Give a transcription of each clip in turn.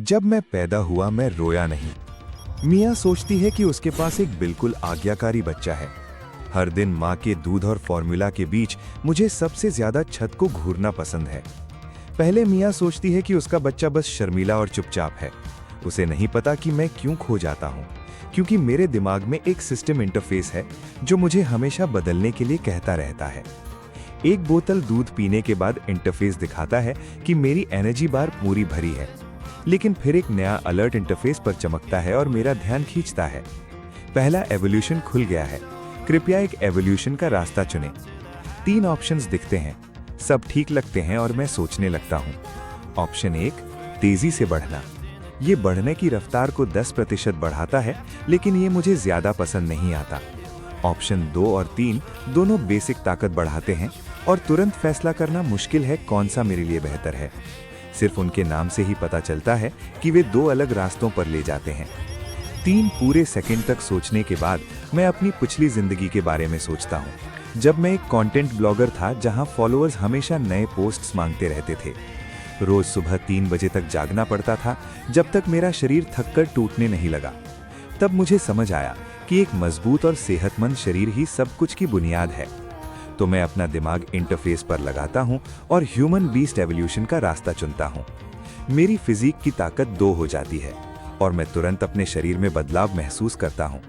जब मैं पैदा हुआ मैं रोया नहीं। मियाँ सोचती है कि उसके पास एक बिल्कुल आज्ञाकारी बच्चा है। हर दिन माँ के दूध और फॉर्मूला के बीच मुझे सबसे ज्यादा छत को घूरना पसंद है। पहले मियाँ सोचती है कि उसका बच्चा बस शर्मीला और चुपचाप है। उसे नहीं पता कि मैं क्यों खो जाता हूँ, क्योंकि मेरे दिमाग में एक सिस्टम इंटरफेस है जो मुझे हमेशा बदलने के लिए कहता रहता है। एक बोतल दूध पीने के बाद इंटरफेस दिखाता है कि मेरी एनर्जी बार पूरी भरी है, लेकिन फिर एक नया अलर्ट इंटरफेस पर चमकता है और मेरा ध्यान खींचता है। पहला एवोल्यूशन खुल गया है, कृपया एक एवोल्यूशन का रास्ता चुनें। 3 ऑप्शंस दिखते हैं, सब ठीक लगते हैं और मैं सोचने लगता हूँ। ऑप्शन 1, तेजी से बढ़ना। ये बढ़ने की रफ्तार को 10% बढ़ाता है, लेकिन ये मुझे ज्यादा पसंद नहीं आता। ऑप्शन 2 और 3 दोनों बेसिक ताकत बढ़ाते हैं और तुरंत फैसला करना मुश्किल है कौन सा मेरे लिए बेहतर है। सिर्फ उनके नाम से ही पता चलता है कि वे 2 अलग रास्तों पर ले जाते हैं। 3 पूरे सेकंड तक सोचने के बाद मैं अपनी पिछली जिंदगी के बारे में सोचता हूँ, जब मैं एक कंटेंट ब्लॉगर था जहां फॉलोअर्स हमेशा नए पोस्ट्स मांगते रहते थे। रोज सुबह 3 बजे तक जागना पड़ता था, जब तक मेरा शरीर थककर टूटने नहीं लगा। तब मुझे समझ आया कि एक मजबूत और सेहतमंद शरीर ही सब कुछ की बुनियाद है। तो मैं अपना दिमाग इंटरफेस पर लगाता हूं और ह्यूमन बीस्ट एवोल्यूशन का रास्ता चुनता हूं। मेरी फिजिक की ताकत 2 हो जाती है और मैं तुरंत अपने शरीर में बदलाव महसूस करता हूं।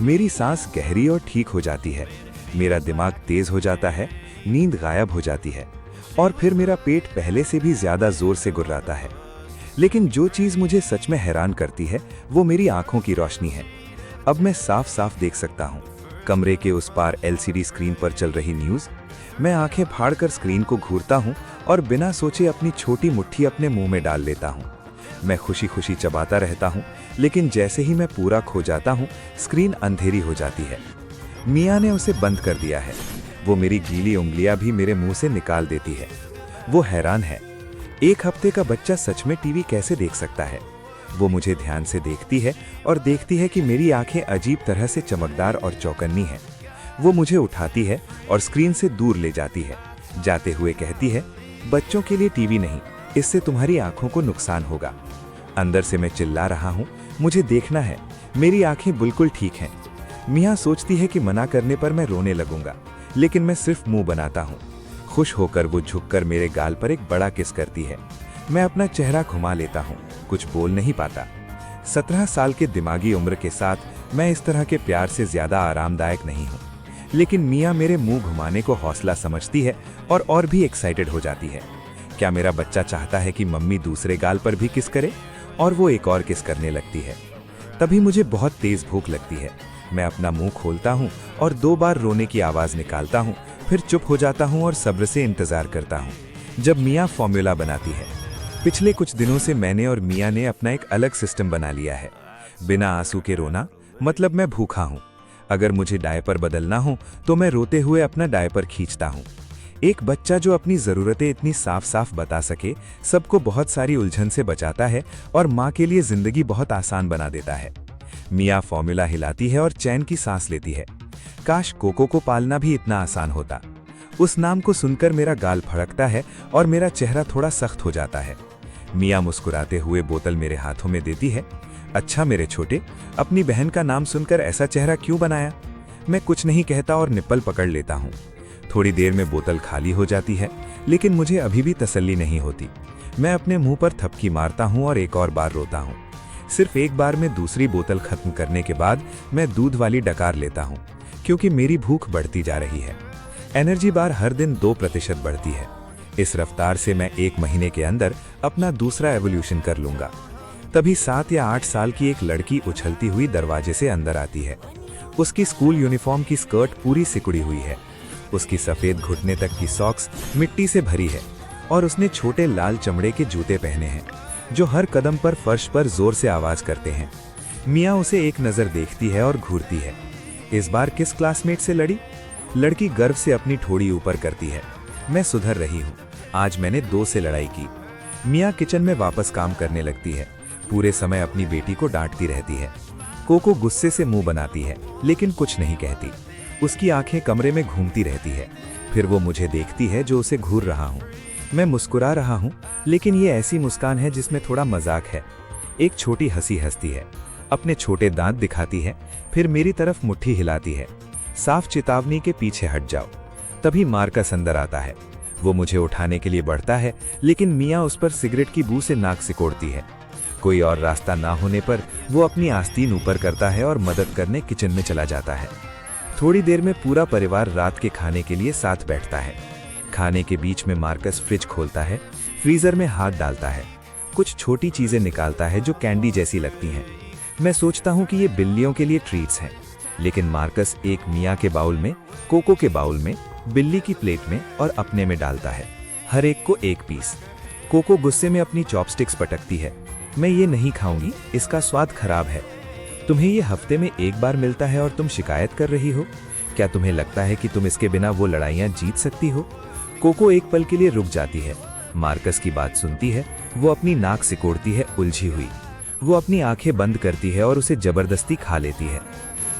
मेरी सांस गहरी और ठीक हो जाती है, मेरा दिमाग तेज हो जाता है, नींद गायब हो जाती है और फिर मेरा पेट पहले से भी ज्यादा जोर से गुर्राता है। लेकिन जो चीज मुझे सच में हैरान करती है वो मेरी आंखों की रोशनी है। अब मैं साफ साफ देख सकता हूँ। कमरे के उस पार LCD स्क्रीन पर चल रही न्यूज़। मैं आंखें फाड़कर स्क्रीन को घूरता हूं और बिना सोचे अपनी छोटी मुट्ठी अपने मुंह में डाल लेता हूं। मैं खुशी खुशी चबाता रहता हूं, लेकिन जैसे ही मैं पूरा खो जाता हूं, स्क्रीन अंधेरी हो जाती है। मियाँ ने उसे बंद कर दिया है। वो मेरी गीली उंगलियां भी मेरे मुंह से निकाल देती है। वो हैरान है, 1 हफ्ते का बच्चा सच में टीवी कैसे देख सकता है। वो मुझे ध्यान से देखती है और देखती है कि मेरी आंखें अजीब तरह से चमकदार और चौकन्नी हैं। वो मुझे उठाती है और स्क्रीन से दूर ले जाती है, जाते हुए कहती है, बच्चों के लिए टीवी नहीं, इससे तुम्हारी आंखों को नुकसान होगा। अंदर से मैं चिल्ला रहा हूँ, मुझे देखना है, मेरी आंखें बिल्कुल ठीक हैं। मियाँ सोचती है कि मना करने पर मैं रोने लगूंगा, लेकिन मैं सिर्फ मुंह बनाता हूँ। खुश होकर वो झुककर मेरे गाल पर एक बड़ा किस करती है। मैं अपना चेहरा घुमा लेता हूँ, कुछ बोल नहीं पाता। 17 साल के दिमागी उम्र के साथ मैं इस तरह के प्यार से ज्यादा आरामदायक नहीं हूँ, लेकिन मियाँ मेरे मुंह घुमाने को हौसला समझती है और भी एक्साइटेड हो जाती है। क्या मेरा बच्चा चाहता है कि मम्मी दूसरे गाल पर भी किस करे? और वो एक और किस करने लगती है। तभी मुझे बहुत तेज भूख लगती है। मैं अपना मुंह खोलता हूँ और 2 बार रोने की आवाज निकालता हूँ, फिर चुप हो जाता हूँ और सब्र से इंतजार करता हूँ जब मियाँ फॉर्मूला बनाती है। पिछले कुछ दिनों से मैंने और मियाँ ने अपना एक अलग सिस्टम बना लिया है। बिना आंसू के रोना, मतलब मैं भूखा हूँ। अगर मुझे डायपर बदलना हो तो मैं रोते हुए अपना डायपर खींचता हूँ। एक बच्चा जो अपनी ज़रूरतें इतनी साफ साफ बता सके, सबको बहुत सारी उलझन से बचाता है और माँ के लिए जिंदगी बहुत आसान बना देता है। मियाँ फॉर्मूला हिलाती है और चैन की सांस लेती है। काश कोको को पालना भी इतना आसान होता। उस नाम को सुनकर मेरा गाल फड़कता है और मेरा चेहरा थोड़ा सख्त हो जाता है। मियाँ मुस्कुराते हुए बोतल मेरे हाथों में देती है। अच्छा मेरे छोटे, अपनी बहन का नाम सुनकर ऐसा चेहरा क्यों बनाया? मैं कुछ नहीं कहता और निप्पल पकड़ लेता हूँ। थोड़ी देर में बोतल खाली हो जाती है, लेकिन मुझे अभी भी तसल्ली नहीं होती। मैं अपने मुंह पर थपकी मारता हूँ और एक और बार रोता हूँ। सिर्फ एक बार में दूसरी बोतल खत्म करने के बाद मैं दूध वाली डकार लेता हूँ, क्योंकि मेरी भूख बढ़ती जा रही है। एनर्जी बार हर दिन 2% बढ़ती है। इस रफ्तार से मैं 1 महीने के अंदर अपना दूसरा एवोल्यूशन कर लूंगा। तभी 7 या 8 साल की एक लड़की उछलती हुई दरवाजे से अंदर आती है। उसकी स्कूल यूनिफॉर्म की स्कर्ट पूरी सिकुड़ी हुई है। उसकी सफेद घुटने तक की सॉक्स मिट्टी से भरी है और उसने छोटे लाल चमड़े के जूते पहने हैं, जो हर कदम पर फर्श पर जोर से आवाज करते हैं। मियाँ उसे एक नजर देखती है और घूरती है। इस बार किस क्लासमेट से लड़ी? लड़की गर्व से अपनी ठोड़ी ऊपर करती है। मैं सुधर रही हूँ, आज मैंने 2 से लड़ाई की। मियाँ किचन में वापस काम करने लगती है। पूरे समय अपनी बेटी को डांटती रहती है। कोको गुस्से से मुंह बनाती है, लेकिन कुछ नहीं कहती। उसकी आंखें कमरे में घूमती रहती है। फिर वो मुझे देखती है जो उसे घूर रहा हूँ। मैं मुस्कुरा रहा हूँ, लेकिन ये ऐसी मुस्कान है जिसमें थोड़ा मजाक है। एक छोटी हंसी हंसती है, अपने छोटे दांत दिखाती है, फिर मेरी तरफ मुट्ठी हिलाती है, साफ चेतावनी के पीछे हट जाओ। तभी मार्कस अंदर आता है। वो मुझे उठाने के लिए बढ़ता है, लेकिन मिया उस पर सिगरेट की बू से नाक सिकोड़ती है। कोई और रास्ता ना होने पर वो अपनी आस्तीन ऊपर करता है और मदद करने किचन में चला जाता है। थोड़ी देर में पूरा परिवार रात के खाने के लिए साथ बैठता है। खाने के बीच में मार्कस फ्रिज खोलता है, फ्रीजर में हाथ डालता है, कुछ छोटी चीजें निकालता है जो कैंडी जैसी लगती हैं। मैं सोचता हूँ कि ये बिल्लियों के लिए ट्रीट्स हैं, लेकिन मार्कस एक मिया के बाउल में, कोको के बाउल में, बिल्ली की प्लेट में और अपने में डालता है, हर एक को एक पीस। कोको गुस्से में अपनी चॉपस्टिक्स पटकती है। मैं ये नहीं खाऊंगी, इसका स्वाद खराब है। तुम्हें ये हफ्ते में एक बार मिलता है और तुम शिकायत कर रही हो? क्या तुम्हें लगता है कि तुम इसके बिना वो लड़ाइयाँ जीत सकती हो? कोको एक पल के लिए रुक जाती है, मार्कस की बात सुनती है, वो अपनी नाक सिकोड़ती है उलझी हुई। वो अपनी आंखें बंद करती है और उसे जबरदस्ती खा लेती है।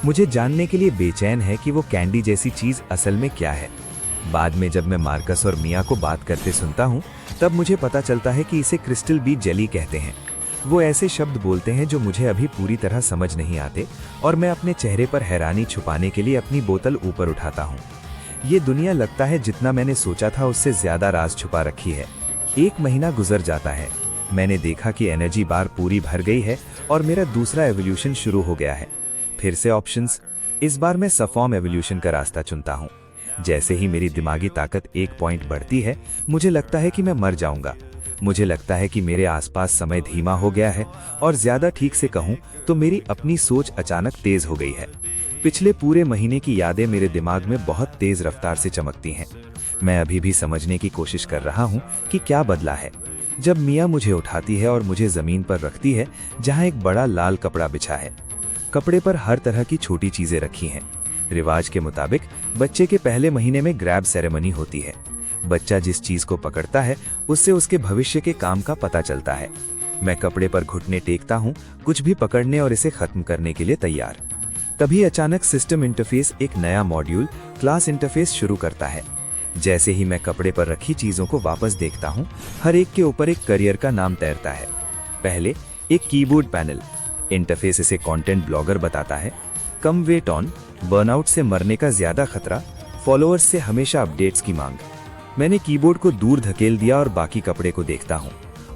मुझे जानने के लिए बेचैन है कि वो कैंडी जैसी चीज असल में क्या है। बाद में जब मैं मार्कस और मिया को बात करते सुनता हूँ, तब मुझे पता चलता है कि इसे क्रिस्टल बीज जेली कहते हैं। वो ऐसे शब्द बोलते हैं जो मुझे अभी पूरी तरह समझ नहीं आते, और मैं अपने चेहरे पर हैरानी छुपाने के लिए अपनी बोतल ऊपर उठाता हूँ। ये दुनिया लगता है जितना मैंने सोचा था उससे ज्यादा राज छुपा रखी है। 1 महीना गुजर जाता है। मैंने देखा कि एनर्जी बार पूरी भर गई है और मेरा दूसरा एवोल्यूशन शुरू हो गया है। फिर से ऑप्शंस। इस बार मैं सफॉर्म एवोल्यूशन का रास्ता चुनता हूँ। जैसे ही मेरी दिमागी ताकत 1 पॉइंट बढ़ती है, मुझे लगता है कि मैं मर जाऊंगा। मुझे लगता है कि मेरे आसपास समय धीमा हो गया है, और ज्यादा ठीक से कहूँ तो मेरी अपनी सोच अचानक तेज हो गई है। पिछले पूरे महीने की यादें मेरे दिमाग में बहुत तेज रफ्तार से चमकती हैं। मैं अभी भी समझने की कोशिश कर रहा हूँ कि क्या बदला है। जब मिया मुझे उठाती है और मुझे जमीन पर रखती है, जहाँ एक बड़ा लाल कपड़ा बिछा है। कपड़े पर हर तरह की छोटी चीजें रखी हैं। रिवाज के मुताबिक बच्चे के पहले महीने में ग्रैब सेरेमनी होती है। बच्चा जिस चीज को पकड़ता है, उससे उसके भविष्य के काम का पता चलता है। मैं कपड़े पर घुटने टेकता हूँ, कुछ भी पकड़ने और इसे खत्म करने के लिए तैयार। तभी अचानक सिस्टम इंटरफेस एक नया मॉड्यूल, क्लास इंटरफेस शुरू करता है। जैसे ही मैं कपड़े पर रखी चीजों को वापस देखता हूँ, हर एक के ऊपर एक करियर का नाम तैरता है। पहले एक कीबोर्ड पैनल। इंटरफेस इसे कंटेंट ब्लॉगर बताता है। कम वेट ऑन, बर्नआउट से मरने का ज्यादा खतरा, फॉलोअर्स से हमेशा अपडेट्स की मांग। मैंने कीबोर्ड को दूर धकेल दिया और बाकी कपड़े को देखता हूँ।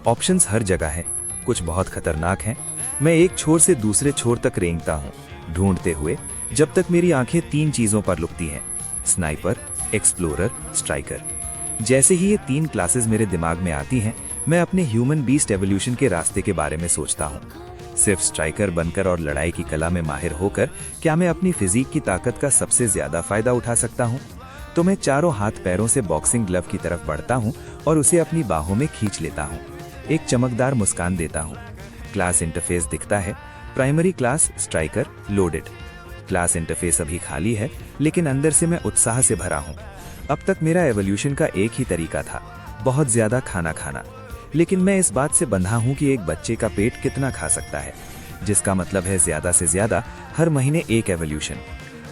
ऑप्शंस हर जगह हैं, कुछ बहुत खतरनाक हैं। मैं एक छोर से दूसरे छोर तक रेंगता हूँ, ढूंढते हुए, जब तक मेरी आंखें 3 चीजों पर लुकती हैं: स्नाइपर, एक्सप्लोरर, स्ट्राइकर। जैसे ही ये 3 क्लासेस मेरे दिमाग में आती हैं, मैं अपने ह्यूमन बीस्ट एवोल्यूशन के रास्ते के बारे में सोचता हूँ। सिर्फ स्ट्राइकर बनकर और लड़ाई की कला में माहिर होकर क्या मैं अपनी फिजिक की ताकत का सबसे ज्यादा फायदा उठा सकता हूँ? तो मैं चारों हाथ पैरों से बॉक्सिंग ग्लव की तरफ बढ़ता हूँ और उसे अपनी बाहों में खींच लेता हूँ। एक चमकदार मुस्कान देता हूँ। क्लास इंटरफेस दिखता है। Primary class striker loaded. Class interface अभी खाली है, लेकिन अंदर से मैं उत्साह से भरा हूँ। अब तक मेरा एवोल्यूशन का एक ही तरीका था, बहुत ज्यादा खाना खाना। लेकिन मैं इस बात से बंधा हूँ कि एक बच्चे का पेट कितना खा सकता है, जिसका मतलब है ज्यादा से ज्यादा हर महीने एक एवोल्यूशन।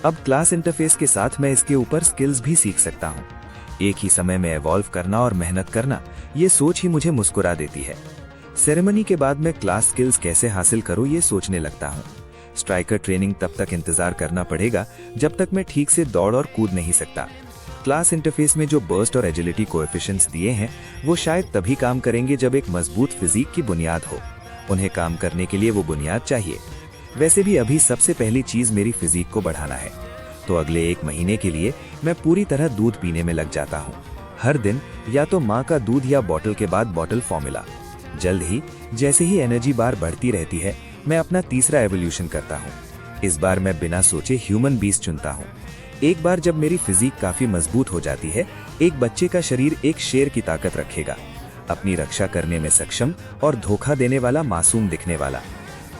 अब क्लास इंटरफेस के साथ मैं इसके ऊपर स्किल्स भी सीख सकता हूँ। एक ही समय में एवॉल्व करना और मेहनत करना, ये सोच ही मुझे मुस्कुरा देती है। सेरेमनी के बाद मैं क्लास स्किल्स कैसे हासिल करूँ ये सोचने लगता हूँ। स्ट्राइकर ट्रेनिंग तब तक इंतजार करना पड़ेगा जब तक मैं ठीक से दौड़ और कूद नहीं सकता। क्लास इंटरफेस में जो बर्स्ट और एजिलिटी कोएफिशिएंट्स दिए हैं, वो शायद तभी काम करेंगे जब एक मजबूत फिजिक की बुनियाद हो। उन्हें काम करने के लिए वो बुनियाद चाहिए। वैसे भी अभी सबसे पहली चीज मेरी फिजिक को बढ़ाना है। तो अगले 1 महीने के लिए मैं पूरी तरह दूध पीने में लग जाता हूँ। हर दिन या तो माँ का दूध या बॉटल के बाद बॉटल फॉर्मूला। जल्द ही, जैसे ही एनर्जी बार बढ़ती रहती है, मैं अपना तीसरा एवोल्यूशन करता हूँ। इस बार मैं बिना सोचे ह्यूमन बीस्ट चुनता हूँ। एक बार जब मेरी फिजिक काफी मजबूत हो जाती है, एक बच्चे का शरीर एक शेर की ताकत रखेगा, अपनी रक्षा करने में सक्षम और धोखा देने वाला, मासूम दिखने वाला।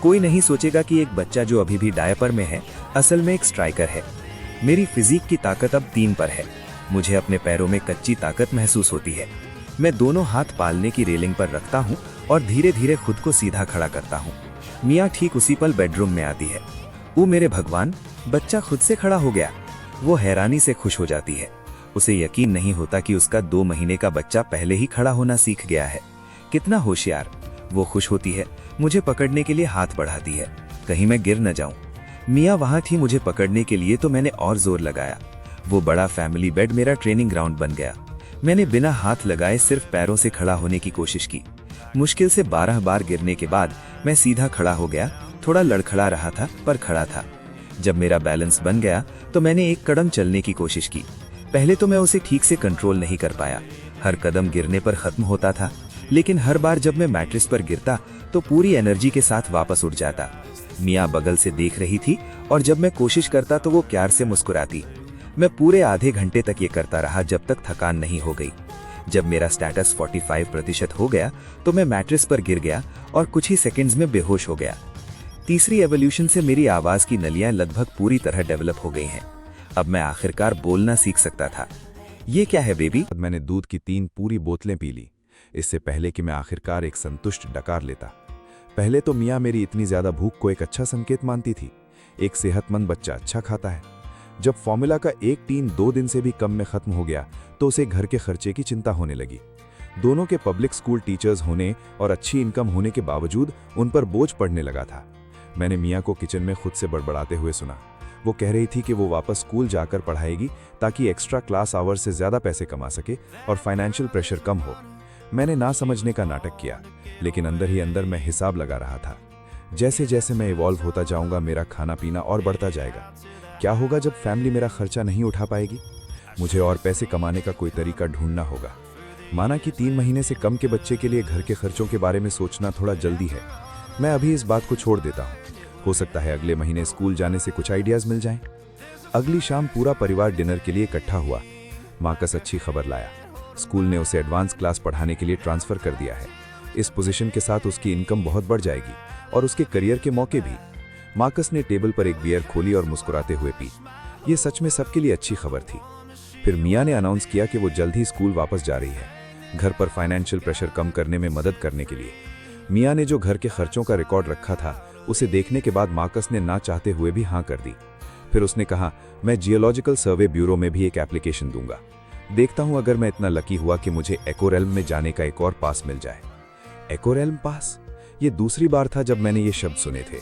कोई नहीं सोचेगा कि एक बच्चा जो अभी भी डायपर में है, असल में एक स्ट्राइकर है। मेरी फिजिक की ताकत अब 3 पर है। मुझे अपने पैरों में कच्ची ताकत महसूस होती है। मैं दोनों हाथ पालने की रेलिंग पर रखता हूँ और धीरे धीरे खुद को सीधा खड़ा करता हूँ। मियाँ ठीक उसी पल बेडरूम में आती है। ओ मेरे भगवान, बच्चा खुद से खड़ा हो गया। वो हैरानी से खुश हो जाती है। उसे यकीन नहीं होता कि उसका 2 महीने का बच्चा पहले ही खड़ा होना सीख गया है। कितना होशियार। वो खुश होती है, मुझे पकड़ने के लिए हाथ बढ़ाती है, कहीं मैं गिर न जाऊं। मिया वहां थी मुझे पकड़ने के लिए, तो मैंने और जोर लगाया। वो बड़ा फैमिली बेड मेरा ट्रेनिंग ग्राउंड बन गया। मैंने बिना हाथ लगाए सिर्फ पैरों से खड़ा होने की कोशिश की। मुश्किल से 12 बार गिरने के बाद मैं सीधा खड़ा हो गया। थोड़ा लड़खड़ा रहा था, पर खड़ा था। जब मेरा बैलेंस बन गया तो मैंने एक कदम चलने की कोशिश की। पहले तो मैं उसे ठीक से कंट्रोल नहीं कर पाया। हर कदम गिरने पर खत्म होता था, लेकिन हर बार जब मैं मैट्रेस पर गिरता तो पूरी एनर्जी के साथ वापस उठ जाता। मिया बगल से देख रही थी और जब मैं कोशिश करता तो वो प्यार से मुस्कुराती। मैं पूरे आधे घंटे तक ये करता रहा जब तक थकान नहीं हो गई। जब मेरा स्टेटस 45% हो गया तो मैं मैट्रेस पर गिर गया और कुछ ही सेकंड्स में बेहोश हो गया। तीसरी एवोल्यूशन से मेरी आवाज की नलियां लगभग पूरी तरह डेवलप हो गई हैं। अब मैं आखिरकार बोलना सीख सकता था। ये क्या है बेबी? मैंने दूध की 3 पूरी बोतलें पी ली, इससे पहले कि मैं आखिरकार एक संतुष्ट डकार लेता। पहले तो मियाँ मेरी इतनी ज्यादा भूख को एक अच्छा संकेत मानती थी। एक सेहतमंद बच्चा अच्छा खाता है। जब फॉर्मूला का एक टीन 2 दिन से भी कम में खत्म हो गया तो उसे घर के खर्चे की चिंता होने लगी। दोनों के पब्लिक स्कूल टीचर्स होने और अच्छी इनकम होने के बावजूद उन पर बोझ पड़ने लगा था। मैंने मियाँ को किचन में खुद से बड़बड़ाते हुए सुना। वो कह रही थी कि वो वापस स्कूल जाकर पढ़ाएगी ताकि एक्स्ट्रा क्लास आवर्स से ज्यादा पैसे कमा सके और फाइनेंशियल प्रेशर कम हो। मैंने ना समझने का नाटक किया, लेकिन अंदर ही अंदर मैं हिसाब लगा रहा था। जैसे जैसे मैं इवॉल्व होता जाऊंगा मेरा खाना पीना और बढ़ता जाएगा। क्या होगा जब फैमिली मेरा खर्चा नहीं उठा पाएगी? मुझे और पैसे कमाने का कोई तरीका ढूंढना होगा। माना कि 3 महीने से कम के बच्चे के लिए घर के खर्चों के बारे में सोचना थोड़ा जल्दी है। मैं अभी इस बात को छोड़ देता हूँ। हो सकता है अगले महीने स्कूल जाने से कुछ आइडियाज मिल जाएं। अगली शाम पूरा परिवार डिनर के लिए इकट्ठा हुआ। मार्कस अच्छी खबर लाया। स्कूल ने उसे एडवांस क्लास पढ़ाने के लिए ट्रांसफर कर दिया है। इस पोजीशन के साथ उसकी इनकम बहुत बढ़ जाएगी और उसके करियर के मौके भी। मार्कस ने टेबल पर एक बियर खोली और मुस्कुराते हुए पी। ये सच में सबके लिए अच्छी खबर थी। फिर मियाँ ने अनाउंस किया कि वो जल्द ही स्कूल वापस जा रही है, घर पर फाइनेंशियल प्रेशर कम करने में मदद करने के लिए। मियाँ ने जो घर के खर्चों का रिकॉर्ड रखा था उसे देखने के बाद मार्कस ने ना चाहते हुए भी हाँ कर दी। फिर उसने कहा, मैं जियोलॉजिकल सर्वे ब्यूरो में भी एक एप्लीकेशन दूंगा। देखता हूं अगर मैं इतना लकी हुआ कि मुझे एकोरेल्म में जाने का एक और पास मिल जाए। एकोरेल्म पास? ये दूसरी बार था जब मैंने ये शब्द सुने थे।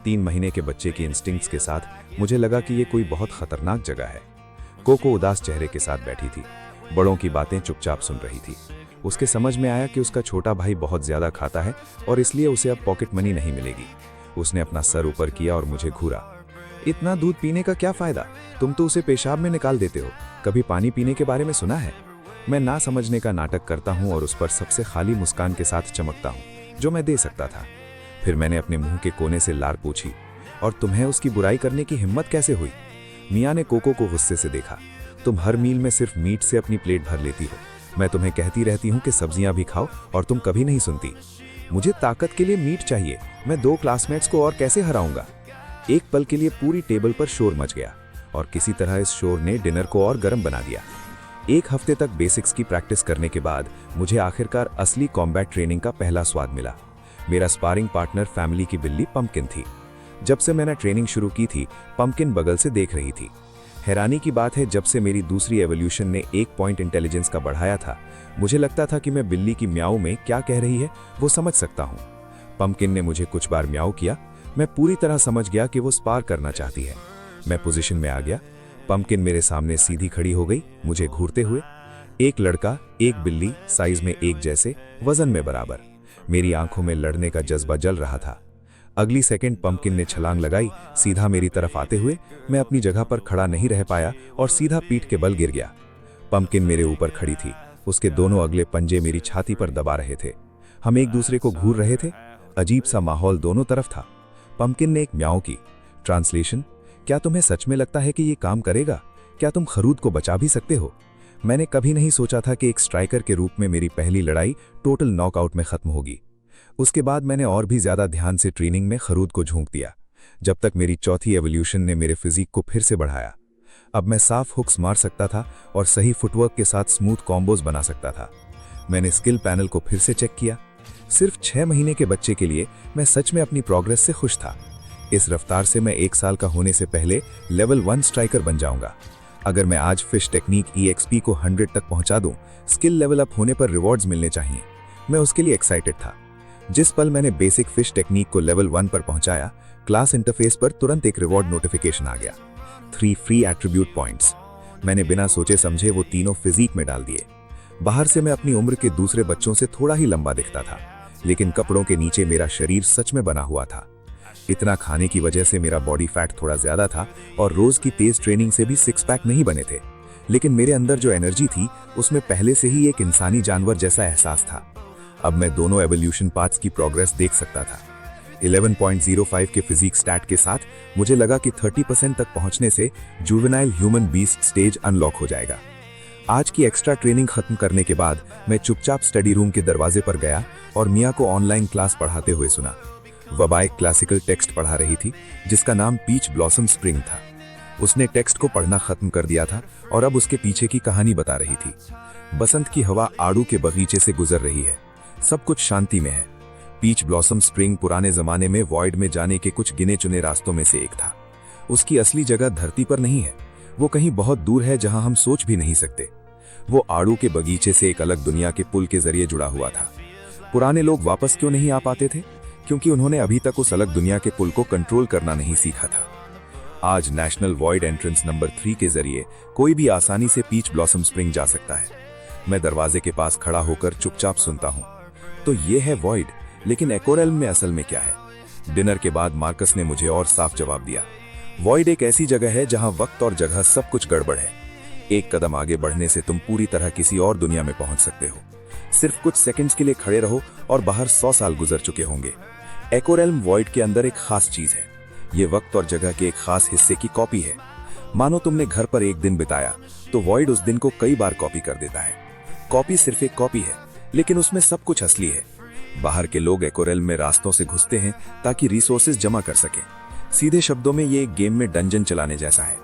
3 महीने के बच्चे की इंस्टिंक्ट्स के साथ मुझे लगा कि ये कोई बहुत खतरनाक जगह है। कोको उदास चेहरे के साथ बैठी थी, बड़ों की बातें चुपचाप सुन रही थी। उसके समझ में आया कि उसका छोटा भाई बहुत ज्यादा खाता है और इसलिए उसे अब पॉकेट मनी नहीं मिलेगी। उसने अपना सर ऊपर किया और मुझे घूरा। इतना दूध पीने का क्या फायदा? तुम तो उसे पेशाब में निकाल देते हो। कभी पानी पीने के बारे में सुना है? मैं ना समझने का नाटक करता हूँ और उस पर सबसे खाली मुस्कान के साथ चमकता हूँ जो मैं दे सकता था। फिर मैंने अपने मुंह के कोने से लार पूछी, और तुम्हें उसकी बुराई करने की हिम्मत कैसे हुई? मियाँ ने कोको को गुस्से से देखा। तुम हर मील में सिर्फ मीट से अपनी प्लेट भर लेती हो। मैं तुम्हें कहती रहती हूँ कि सब्जियां भी खाओ और तुम कभी नहीं सुनती। मुझे ताकत के लिए मीट चाहिए। मैं 2 क्लासमेट्स को और कैसे हराऊंगा? एक पल के लिए पूरी टेबल पर शोर मच गया और किसी तरह इस शोर ने डिनर को और गर्म बना दिया। 1 हफ्ते तक बेसिक्स की प्रैक्टिस करने के बाद मुझे आखिरकार असली कॉम्बैट ट्रेनिंग का पहला स्वाद मिला। मेरा स्पारिंग पार्टनर फैमिली की बिल्ली पंपकिन थी। जब से मैंने ट्रेनिंग शुरू की थी, पंपकिन बगल से देख रही थी। हैरानी की बात है, जब से मेरी दूसरी एवोल्यूशन ने 1 पॉइंट इंटेलिजेंस का बढ़ाया था, मुझे लगता था कि मैं बिल्ली की म्याऊ में क्या कह रही है वो समझ सकता हूँ। पंपकिन ने मुझे कुछ बार म्याऊ किया। मैं पूरी तरह समझ गया कि वो स्पार करना चाहती है। मैं पोजीशन में आ गया। पंपकिन मेरे सामने सीधी खड़ी हो गई, मुझे घूरते हुए। एक लड़का, एक बिल्ली, साइज में एक जैसे, वजन में बराबर। मेरी आंखों में लड़ने का जज्बा जल रहा था। अगली सेकंड पंपकिन ने छलांग लगाई, सीधा मेरी तरफ आते हुए। मैं अपनी जगह पर खड़ा नहीं रह पाया और सीधा पीठ के बल गिर गया। पंपकिन मेरे ऊपर खड़ी थी। उसके दोनों अगले पंजे मेरी छाती पर दबा रहे थे। हम एक दूसरे को घूर रहे थे। अजीब सा माहौल दोनों तरफ था। पंपकिन ने एक म्याऊ की। ट्रांसलेशन, क्या तुम्हें सच में लगता है कि ये काम करेगा? क्या तुम खरूद को बचा भी सकते हो? मैंने कभी नहीं सोचा था कि एक स्ट्राइकर के रूप में मेरी पहली लड़ाई टोटल नॉकआउट में खत्म होगी। उसके बाद मैंने और भी ज्यादा ध्यान से ट्रेनिंग में खरूद को झोंक दिया, जब तक मेरी चौथी एवोल्यूशन ने मेरे फिजिक को फिर से बढ़ाया। अब मैं साफ हुक्स मार सकता था और सही फुटवर्क के साथ स्मूथ कॉम्बोज बना सकता था। मैंने स्किल पैनल को फिर से चेक किया। सिर्फ 6 महीने के बच्चे के लिए मैं सच में अपनी प्रोग्रेस से खुश था। इस रफ्तार से मैं 1 साल का होने से पहले लेवल 1 स्ट्राइकर बन जाऊंगा। अगर मैं आज फिश टेक्निक EXP को 100 तक पहुंचा दूं, स्किल लेवल अप होने पर रिवॉर्ड्स मिलने चाहिए। मैं उसके लिए एक्साइटेड था। जिस पल मैंने बेसिक फिश टेक्निक को लेवल 1 पर पहुंचाया, क्लास इंटरफेस पर तुरंत एक रिवॉर्ड नोटिफिकेशन आ गया। 3 फ्री एट्रीब्यूट पॉइंट्स। मैंने बिना सोचे समझे वो तीनों फिजिक में डाल दिए। बाहर से मैं अपनी उम्र के दूसरे बच्चों से थोड़ा ही लंबा दिखता था, लेकिन कपड़ों के नीचे मेरा शरीर सच में बना हुआ था। इतना खाने की वजह से मेरा बॉडी फैट थोड़ा ज्यादा था और रोज की तेज ट्रेनिंग से भी 6 पैक नहीं बने थे, लेकिन मेरे अंदर जो एनर्जी थी उसमें पहले से ही एक इंसानी जानवर जैसा एहसास था। अब मैं दोनों एवोल्यूशन पाथ्स की प्रोग्रेस देख सकता था। 11.05 के फिजिक स्टैट के साथ मुझे लगा कि 30% तक पहुंचने से juvenile human beast stage unlock हो जाएगा। आज की एक्स्ट्रा ट्रेनिंग खत्म करने के बाद मैं चुपचाप स्टडी रूम के दरवाजे पर गया और मिया को ऑनलाइन क्लास पढ़ाते हुए सुना। वबा एक क्लासिकल टेक्स्ट पढ़ा रही थी जिसका नाम पीच ब्लॉसम स्प्रिंग था। उसने टेक्स्ट को पढ़ना खत्म कर दिया था और अब उसके पीछे की कहानी बता रही थी। बसंत की हवा आड़ू के बगीचे से गुजर रही है, सब कुछ शांति में है। पीच ब्लॉसम स्प्रिंग पुराने जमाने में वॉइड में जाने के कुछ गिने चुने रास्तों में से एक था। उसकी असली जगह धरती पर नहीं है, वो कहीं बहुत दूर है जहां हम सोच भी नहीं सकते। वो आड़ू के बगीचे से एक अलग दुनिया के पुल के जरिए जुड़ा हुआ था। पुराने लोग वापस क्यों नहीं आ पाते थे? क्योंकि उन्होंने अभी तक उस अलग दुनिया के पुल को कंट्रोल करना नहीं सीखा था। आज नेशनल वॉइड एंट्रेंस नंबर 3 के जरिए कोई भी आसानी से पीच ब्लॉसम स्प्रिंग जा सकता है। मैं दरवाजे के पास खड़ा होकर चुपचाप सुनता हूं। तो ये है वॉइड, लेकिन एकोरेल्म में असल में क्या है? डिनर के बाद मार्कस ने मुझे और साफ जवाब दिया। वॉइड एक ऐसी जगह है जहां वक्त और जगह सब कुछ गड़बड़ है। एक कदम आगे बढ़ने से तुम पूरी तरह किसी और दुनिया में पहुंच सकते हो। सिर्फ कुछ सेकंड्स के लिए खड़े रहो और बाहर 100 साल गुजर चुके होंगे। एकोरेल्म वॉइड के अंदर एक खास चीज है। ये वक्त और जगह के एक खास हिस्से की कॉपी है। मानो तुमने घर पर एक दिन बिताया तो वॉइड उस दिन को कई बार कॉपी कर देता है। कॉपी सिर्फ एक कॉपी है, लेकिन उसमें सब कुछ असली है। बाहर के लोग एकोरेल्म में रास्तों से घुसते हैं ताकि रिसोर्सेज जमा कर सकें। सीधे शब्दों में ये एक गेम में डंजन चलाने जैसा है।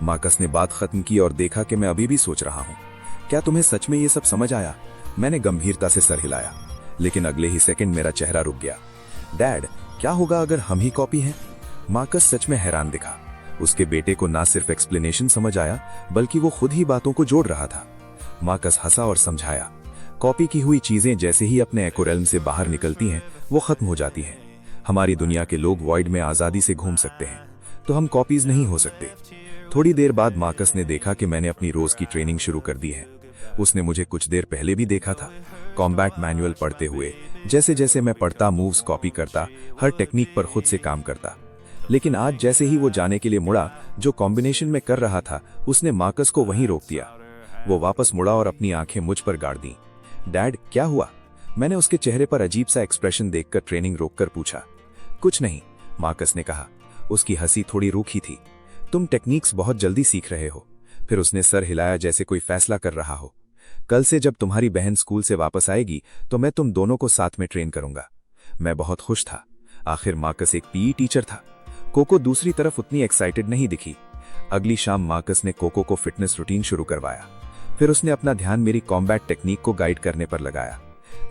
मार्कस ने बात खत्म की और देखा कि मैं अभी भी सोच रहा हूँ। क्या तुम्हें सच में ये सब समझ आया? मैंने गंभीरता से सर हिलाया, लेकिन अगले ही सेकंड मेरा चेहरा रुक गया। डैड, क्या होगा अगर हम ही कॉपी हैं? मार्कस सच में हैरान दिखा। उसके बेटे को ना सिर्फ एक्सप्लेनेशन समझ आया, बल्कि वो खुद ही बातों को जोड़ रहा था। मार्कस हंसा और समझाया, कॉपी की हुई चीजें जैसे ही अपने एकोरेल्म से बाहर निकलती हैं, वो खत्म हो जाती हैं। हमारी दुनिया के लोग वॉइड में आजादी से घूम सकते हैं, तो हम कॉपीज नहीं हो सकते। थोड़ी देर बाद मार्कस ने देखा कि मैंने अपनी रोज की ट्रेनिंग शुरू कर दी है। उसने मुझे कुछ देर पहले भी देखा था, कॉम्बैट मैनुअल पढ़ते हुए। जैसे जैसे मैं पढ़ता, मूव्स कॉपी करता, हर टेक्निक पर खुद से काम करता। लेकिन आज जैसे ही वो जाने के लिए मुड़ा, जो कॉम्बिनेशन में कर रहा था, उसने मार्कस को वहीं रोक दिया। वो वापस मुड़ा और अपनी आंखें मुझ पर गाड़ दी। डैड, क्या हुआ? मैंने उसके चेहरे पर अजीब सा एक्सप्रेशन देखकर ट्रेनिंग रोककर पूछा। कुछ नहीं, मार्कस ने कहा। उसकी हंसी थोड़ी रूखी थी। तुम टेक्निक्स बहुत जल्दी सीख रहे हो। फिर उसने सर हिलाया जैसे कोई फैसला कर रहा हो। कल से जब तुम्हारी बहन स्कूल से वापस आएगी तो मैं तुम दोनों को साथ में ट्रेन करूंगा। मैं बहुत खुश था। आखिर मार्कस एक पीई टीचर था। कोको दूसरी तरफ उतनी एक्साइटेड नहीं दिखी। अगली शाम मार्कस ने कोको को फिटनेस रूटीन शुरू करवाया। फिर उसने अपना ध्यान मेरी कॉम्बैट टेक्निक को गाइड करने पर लगाया।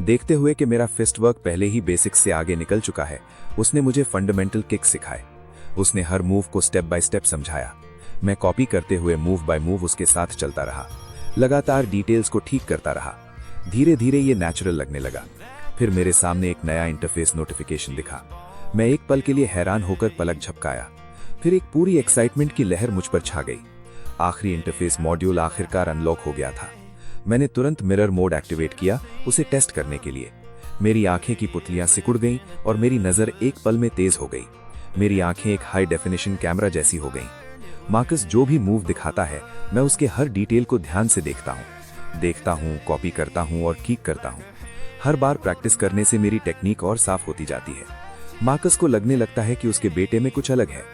देखते हुए कि मेरा फिस्ट वर्क पहले ही बेसिक्स से आगे निकल चुका है, उसने मुझे फंडामेंटल किक सिखाए। उसने हर मूव को स्टेप बाय स्टेप समझाया। मैं कॉपी करते हुए मूव बाय मूव उसके साथ चलता रहा, लगातार डिटेल्स को ठीक करता रहा। धीरे धीरे ये नेचुरल लगने लगा। फिर मेरे सामने एक नया इंटरफेस नोटिफिकेशन दिखा। मैं एक पल के लिए हैरान होकर पलक झपकाया। फिर एक पूरी एक्साइटमेंट की लहर मुझ पर छा गई। आखिरी इंटरफेस मॉड्यूल आखिरकार अनलॉक हो गया था। मैंने तुरंत मिरर मोड एक्टिवेट किया, उसे टेस्ट करने के लिए। मेरी आंखें की पुतलियां सिकुड़ गईं और मेरी नजर एक पल में तेज हो गई। मेरी आंखें एक हाई डेफिनेशन कैमरा जैसी हो गईं। मार्कस जो भी मूव दिखाता है, मैं उसके हर डिटेल को ध्यान से देखता हूँ, कॉपी करता हूँ और किक करता हूँ। हर बार प्रैक्टिस करने से मेरी टेक्निक और साफ होती जाती है। मार्कस को लगने लगता है कि उसके बेटे में कुछ अलग है।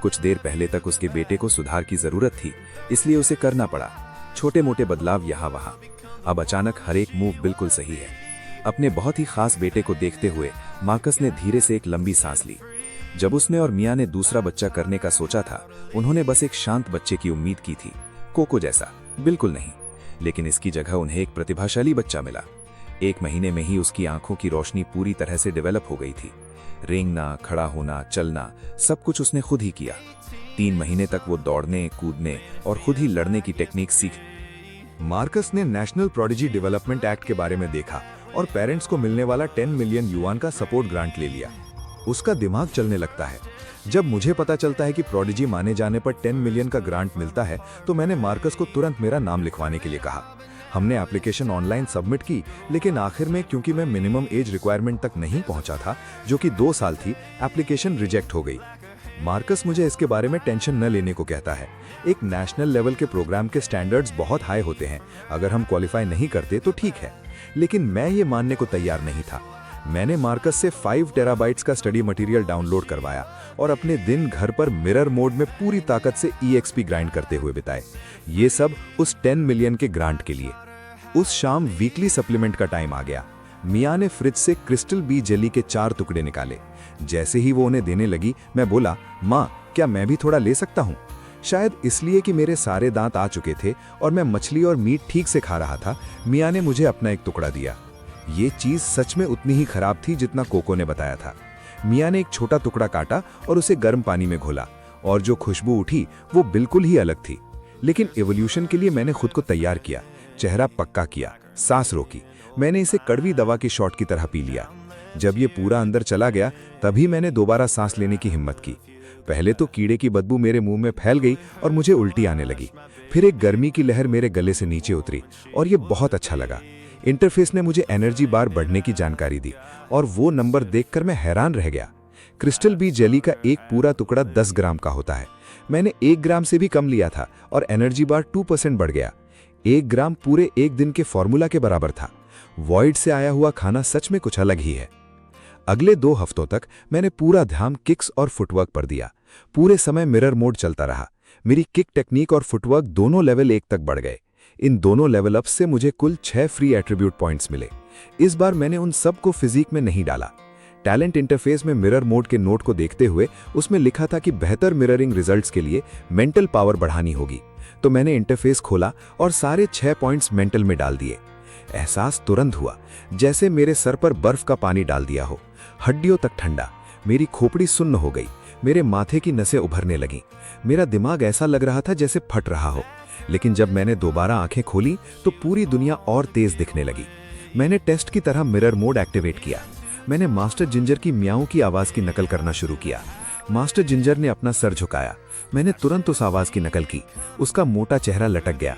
कुछ देर पहले तक उसके बेटे को सुधार की जरूरत थी, इसलिए उसे करना पड़ा छोटे मोटे बदलाव यहाँ वहां। अब अचानक हर एक मूव बिल्कुल सही है। अपने बहुत ही खास बेटे को देखते हुए मार्कस ने धीरे से एक लंबी सांस ली। जब उसने और मिया ने दूसरा बच्चा करने का सोचा था, उन्होंने बस एक शांत बच्चे की उम्मीद की थी, कोको जैसा। बिल्कुल नहीं, लेकिन इसकी जगह उन्हें एक प्रतिभाशाली बच्चा मिला। 1 महीने में ही उसकी आंखों की रोशनी पूरी तरह से डेवलप हो गई थी। रेंगना, खड़ा होना, चलना, सब कुछ उसने खुद ही किया। 3 महीने तक वो दौड़ने, कूदने और खुद ही लड़ने की टेक्निक सीख। मार्कस ने नेशनल प्रोडिजी डेवलपमेंट एक्ट के बारे में देखा और पेरेंट्स को मिलने वाला 10 मिलियन युआन का सपोर्ट ग्रांट ले लिया। उसका दिमाग चलने लगता है। जब मुझे पता चलता है कि प्रोडिजी माने जाने पर 10 मिलियन का ग्रांट मिलता है तो मैंने मार्कस को तुरंत मेरा नाम लिखवाने के लिए कहा। हमने एप्लीकेशन ऑनलाइन सबमिट की, लेकिन आखिर में क्योंकि मैं मिनिमम एज रिक्वायरमेंट तक नहीं पहुंचा था, जो कि 2 साल थी, एप्लीकेशन रिजेक्ट हो गई। मार्कस मुझे इसके बारे में टेंशन न लेने को कहता है। एक नेशनल लेवल के प्रोग्राम के स्टैंडर्ड्स बहुत हाई होते हैं, अगर हम क्वालिफाई नहीं करते तो ठीक है, लेकिन मैं ये मानने को तैयार नहीं था। मैंने मार्कस से 5 टेराबाइट्स का स्टडी मटेरियल डाउनलोड करवाया और अपने दिन घर पर मिरर मोड में पूरी ताकत से EXP ग्राइंड करते हुए बिताए। ये सब उस 10 मिलियन के ग्रांट के लिए। उस शाम वीकली सप्लीमेंट का टाइम आ गया। मिया ने फ्रिज से क्रिस्टल बी जेली के 4 टुकड़े निकाले। जैसे ही वो उन्हें देने लगी, मैं बोला, माँ, क्या मैं भी थोड़ा ले सकता हूँ? शायद इसलिए कि मेरे सारे दांत आ चुके थे और मैं मछली और मीट ठीक से खा रहा था, मिया ने मुझे अपना एक टुकड़ा दिया। ये चीज सच में उतनी ही खराब थी जितना कोको ने बताया था। मिया ने एक छोटा टुकड़ा काटा और उसे गर्म पानी में घोला, और जो खुशबू उठी वो बिल्कुल ही अलग थी। लेकिन एवोल्यूशन के लिए मैंने खुद को तैयार किया, चेहरा पक्का किया, सांस रोकी। मैंने इसे कड़वी दवा की शॉट की तरह पी लिया। जब ये पूरा अंदर चला गया, तभी मैंने दोबारा सांस लेने की हिम्मत की। पहले तो कीड़े की बदबू मेरे मुंह में फैल गई और मुझे उल्टी आने लगी। फिर एक गर्मी की लहर मेरे गले से नीचे उतरी और ये बहुत अच्छा लगा। इंटरफेस ने मुझे एनर्जी बार बढ़ने की जानकारी दी और वो नंबर देखकर मैं हैरान रह गया। क्रिस्टल बी जेली का एक पूरा टुकड़ा 10 ग्राम का होता है। मैंने 1 ग्राम से भी कम लिया था और एनर्जी बार 2% बढ़ गया। 1 ग्राम पूरे 1 दिन के फॉर्मूला के बराबर था। वॉइड से आया हुआ खाना सच में कुछ अलग ही है। अगले 2 हफ्तों तक मैंने पूरा ध्यान किक्स और फुटवर्क पर दिया। पूरे समय मिरर मोड चलता रहा। मेरी किक टेक्निक और फुटवर्क दोनों लेवल 1 तक बढ़ गए। इन दोनों लेवल अप से मुझे कुल 6 फ्री एट्रीब्यूट पॉइंट्स मिले। इस बार मैंने उन सब को फिजिक में नहीं डाला। टैलेंट इंटरफेस में मिरर मोड के नोट को देखते हुए उसमें लिखा था कि बेहतर मिररिंग रिजल्ट्स के लिए मेंटल पावर बढ़ानी होगी। तो मैंने इंटरफेस खोला और सारे 6 पॉइंट्स मेंटल में डाल दिए। एहसास तुरंत हुआ जैसे मेरे सर पर बर्फ का पानी डाल दिया हो। हड्डियों तक ठंडा, मेरी खोपड़ी सुन्न हो गई, मेरे माथे की नसें उभरने लगीं। मेरा दिमाग ऐसा लग रहा था जैसे फट रहा हो। लेकिन जब मैंने दोबारा आंखें खोली तो पूरी दुनिया और तेज दिखने लगी। मैंने टेस्ट की तरह मिरर मोड एक्टिवेट किया। मैंने मास्टर जिंजर की म्याऊं की आवाज की नकल करना शुरू किया। मास्टर जिंजर ने अपना सर झुकाया। मैंने तुरंत उस आवाज की नकल की। उसका मोटा चेहरा लटक गया।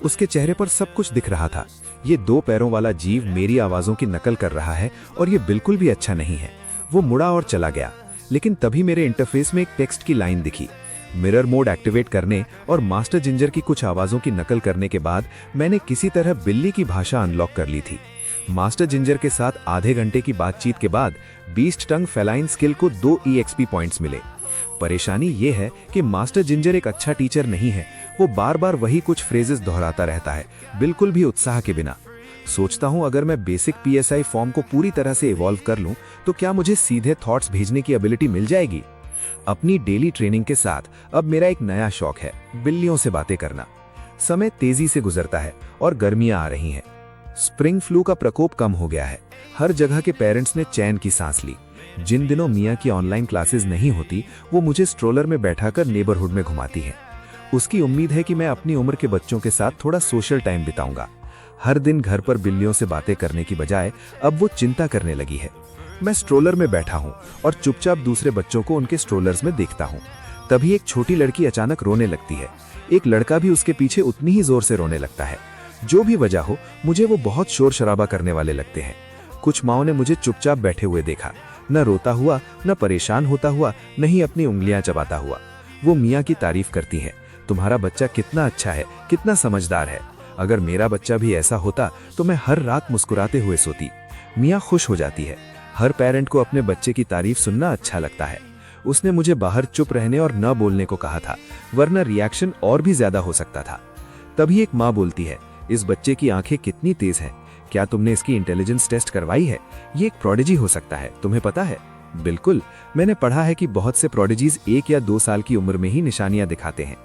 उसके चेहरे पर सब कुछ दिख रहा था। ये 2 पैरों वाला जीव मेरी आवाजों की नकल कर रहा है और ये बिल्कुल भी अच्छा नहीं है। वो मुड़ा और चला गया। लेकिन तभी मेरे इंटरफेस में एक टेक्स्ट की लाइन दिखी। मिरर मोड एक्टिवेट करने और मास्टर जिंजर की कुछ आवाजों की नकल करने के बाद मैंने किसी तरह बिल्ली की भाषा अनलॉक कर ली थी। मास्टर जिंजर के साथ आधे घंटे की बातचीत के बाद बीस्ट टंग फेलाइन स्किल को 2 EXP पॉइंट्स मिले। परेशानी ये है कि मास्टर जिंजर एक अच्छा टीचर नहीं है। वो बार बार वही कुछ फ्रेजेस दोहराता रहता है, बिल्कुल भी उत्साह के बिना। सोचता हूं अगर मैं बेसिक PSI फॉर्म को पूरी तरह से इवॉल्व कर लूं तो क्या मुझे सीधे थॉट्स भेजने की एबिलिटी मिल जाएगी। अपनी डेली ट्रेनिंग के साथ अब मेरा एक नया शौक है, बिल्लियों से बातें करना। समय तेजी से गुजरता है और गर्मियां आ रही हैं। स्प्रिंग फ्लू का प्रकोप कम हो गया है। हर जगह के पेरेंट्स ने चैन की सांस ली। जिन दिनों मिया की ऑनलाइन क्लासेस नहीं होती, वो मुझे स्ट्रोलर में बैठाकर नेबरहुड में घुमाती है। उसकी उम्मीद है कि मैं अपनी उम्र के बच्चों के साथ थोड़ा सोशल टाइम बिताऊंगा। हर दिन घर पर बिल्लियों से बातें करने की बजाय अब वो चिंता करने लगी है। मैं स्ट्रोलर में बैठा हूं और चुपचाप दूसरे बच्चों को उनके स्ट्रोलर्स में देखता हूं। तभी एक छोटी लड़की अचानक रोने लगती है। एक लड़का भी उसके पीछे उतनी ही जोर से रोने लगता है। जो भी वजह हो, मुझे वो बहुत शोर शराबा करने वाले लगते हैं। कुछ माओं ने मुझे चुपचाप बैठे हुए देखा, न रोता हुआ, न परेशान होता हुआ, न ही अपनी उंगलियां चबाता हुआ। वो मिया की तारीफ करती हैं, तुम्हारा बच्चा कितना अच्छा है, कितना समझदार है। अगर मेरा बच्चा भी ऐसा होता तो मैं हर रात मुस्कुराते हुए सोती। मिया खुश हो जाती है। हर पेरेंट को अपने बच्चे की तारीफ सुनना अच्छा लगता है। उसने मुझे बाहर चुप रहने और न बोलने को कहा था, वरना रिएक्शन और भी ज्यादा हो सकता था। तभी एक माँ बोलती है, इस बच्चे की आंखें कितनी तेज हैं। क्या तुमने इसकी इंटेलिजेंस टेस्ट करवाई है? ये एक प्रोडिजी हो सकता है, तुम्हें पता है? बिल्कुल, मैंने पढ़ा है कि बहुत से प्रोडिजीज 1 या 2 साल की उम्र में ही निशानियां दिखाते हैं।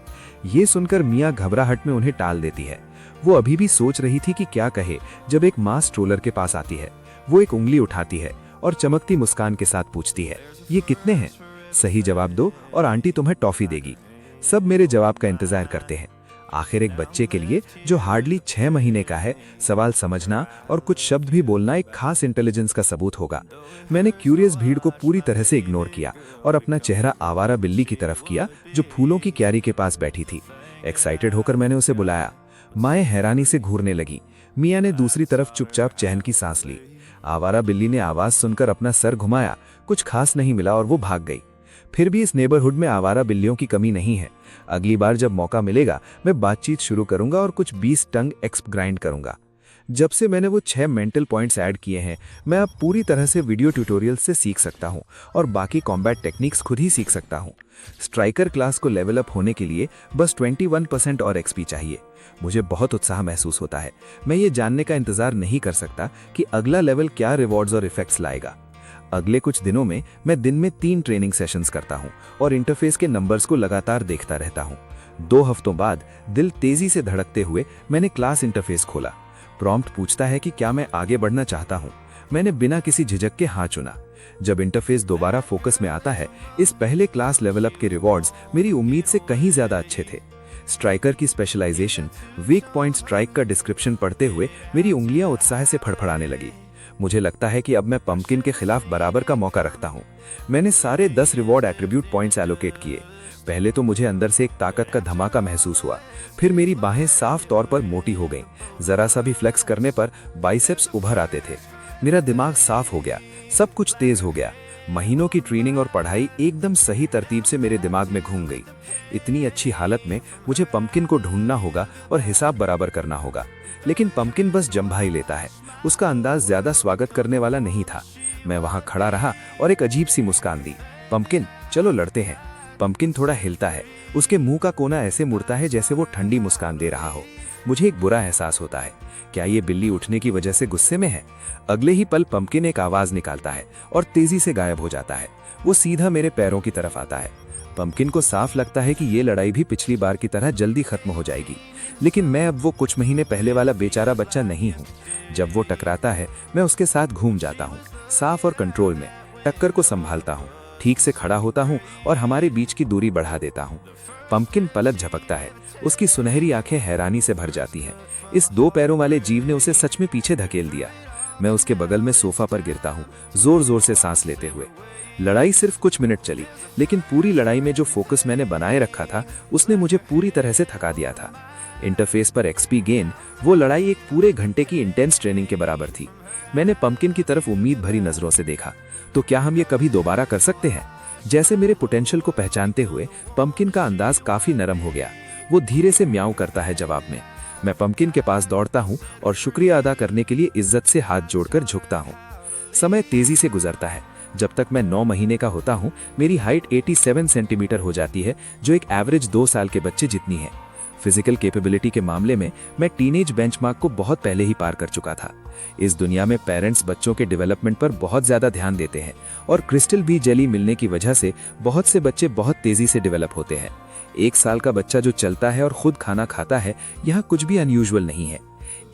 ये सुनकर मिया घबराहट में उन्हें टाल देती है। वो अभी भी सोच रही थी कि क्या कहे जब एक माँ स्ट्रोलर के पास आती है। वो एक उंगली उठाती है और चमकती मुस्कान के साथ पूछती है, ये कितने हैं? सही जवाब दो और आंटी तुम्हें टॉफी देगी। सब मेरे जवाब का इंतजार करते हैं। आखिर एक बच्चे के लिए जो हार्डली 6 महीने का है, सवाल समझना और कुछ शब्द भी बोलना एक खास इंटेलिजेंस का सबूत होगा। मैंने क्यूरियस भीड़ को पूरी तरह से इग्नोर किया और अपना चेहरा आवारा बिल्ली की तरफ किया जो फूलों की क्यारी के पास बैठी थी। एक्साइटेड होकर मैंने उसे बुलाया। माएँ हैरानी से घूरने लगी। मियाँ ने दूसरी तरफ चुपचाप चैन की सांस ली। आवारा बिल्ली ने आवाज सुनकर अपना सर घुमाया। कुछ खास नहीं मिला और वो भाग गई। फिर भी इस नेबरहुड में आवारा बिल्लियों की कमी नहीं है। अगली बार जब मौका मिलेगा मैं बातचीत शुरू करूंगा और कुछ 20 टंग एक्स ग्राइंड करूंगा। जब से मैंने वो 6 मेंटल पॉइंट्स ऐड किए हैं, मैं अब पूरी तरह से वीडियो ट्यूटोरियल से सीख सकता हूं और बाकी कॉम्बैट टेक्निक्स खुद ही सीख सकता हूं। स्ट्राइकर क्लास को लेवल अप होने के लिए बस 21% और एक्सपी चाहिए। मुझे बहुत उत्साह महसूस होता है। मैं ये जानने का इंतजार नहीं कर सकता कि अगला लेवल क्या रिवॉर्ड्स और इफेक्ट्स लाएगा। अगले कुछ दिनों में मैं दिन में 3 ट्रेनिंग सेशंस करता हूं और इंटरफेस के नंबर्स को लगातार देखता रहता हूं। 2 हफ्तों बाद दिल तेजी से धड़कते हुए मैंने क्लास इंटरफेस खोला। प्रॉम्प्ट पूछता है कि क्या मैं आगे बढ़ना चाहता हूं। मैंने बिना किसी झिझक के हाँ चुना। जब इंटरफेस दोबारा फोकस में आता है, इस पहले क्लास लेवल अप के रिवॉर्ड्स मेरी उम्मीद से कहीं ज्यादा अच्छे थे। स्ट्राइकर की स्पेशलाइजेशन, वीक पॉइंट स्ट्राइक का डिस्क्रिप्शन पढ़ते हुए मेरी उंगलियां उत्साह से फड़फड़ाने लगी। मुझे लगता है कि अब मैं पंपकिन के खिलाफ बराबर का मौका रखता हूं। मैंने सारे 10 रिवॉर्ड एट्रीब्यूट पॉइंट्स एलोकेट किए। पहले तो मुझे अंदर से एक ताकत का धमाका महसूस हुआ। फिर मेरी बाहें साफ तौर पर मोटी हो गईं। जरा सा भी फ्लेक्स करने पर बाइसेप्स उभर आते थे। मेरा दिमाग साफ हो गया, सब कुछ तेज हो गया। महीनों की ट्रेनिंग और पढ़ाई एकदम सही तरतीब से मेरे दिमाग में घूम गई। इतनी अच्छी हालत में मुझे पंपकिन को ढूंढना होगा और हिसाब बराबर करना होगा। लेकिन पंपकिन बस जंभा ही लेता है। उसका अंदाज ज्यादा स्वागत करने वाला नहीं था। मैं वहां खड़ा रहा और एक अजीब सी मुस्कान दी। पंपकिन, चलो लड़ते हैं। पंपकिन थोड़ा हिलता है। उसके मुंह का कोना ऐसे मुड़ता है जैसे वो ठंडी मुस्कान दे रहा हो। मुझे एक बुरा एहसास होता है। क्या ये बिल्ली उठने की वजह से गुस्से में है? अगले ही पल पंपकिन एक आवाज निकालता है और तेजी से गायब हो जाता है। वो सीधा मेरे पैरों की तरफ आता है। पंपकिन को साफ लगता है कि ये लड़ाई भी पिछली बार की तरह जल्दी खत्म हो जाएगी। लेकिन मैं अब वो कुछ महीने पहले वाला बेचारा बच्चा नहीं हूँ। जब वो टकराता है, मैं उसके साथ घूम जाता हूँ, साफ और कंट्रोल में। टक्कर को संभालता हूँ, ठीक से खड़ा होता हूँ और हमारे बीच की दूरी बढ़ा देता हूँ। पंपकिन पलक झपकता है। उसकी सुनहरी आंखें हैरानी से भर जाती हैं। इस 2 पैरों वाले जीव ने उसे सच में पीछे धकेल दिया। मैं उसके बगल में सोफा पर गिरता हूँ, जोर जोर से सांस लेते हुए। लड़ाई सिर्फ कुछ मिनट चली, लेकिन पूरी लड़ाई में जो फोकस मैंने बनाए रखा था, उसने मुझे पूरी तरह से थका दिया था। इंटरफेस पर एक्सपी गेन, वो लड़ाई एक पूरे घंटे की इंटेंस ट्रेनिंग के बराबर थी। मैंने पंपकिन की तरफ उम्मीद भरी नजरों से देखा। तो क्या हम ये कभी दोबारा कर सकते हैं? जैसे मेरे पोटेंशियल को पहचानते हुए पंपकिन का अंदाज काफी नरम हो गया। वो धीरे से म्याऊं करता है जवाब में। मैं पंपकिन के पास दौड़ता हूँ और शुक्रिया अदा करने के लिए इज्जत से हाथ जोड़कर झुकता हूँ। समय तेजी से गुजरता है। जब तक मैं 9 महीने का होता हूँ, मेरी हाइट 87 सेंटीमीटर हो जाती है, जो एक एवरेज 2 साल के बच्चे जितनी है। फिजिकल कैपेबिलिटी के मामले में मैं टीनेज बेंचमार्क को बहुत पहले ही पार कर चुका था। इस दुनिया में पेरेंट्स बच्चों के डेवलपमेंट पर बहुत ज्यादा ध्यान देते हैं और क्रिस्टल बी जेली मिलने की वजह से बहुत से बच्चे बहुत तेजी से डेवलप होते हैं। 1 साल का बच्चा जो चलता है और खुद खाना खाता है, यहाँ कुछ भी अनयूजुअल नहीं है।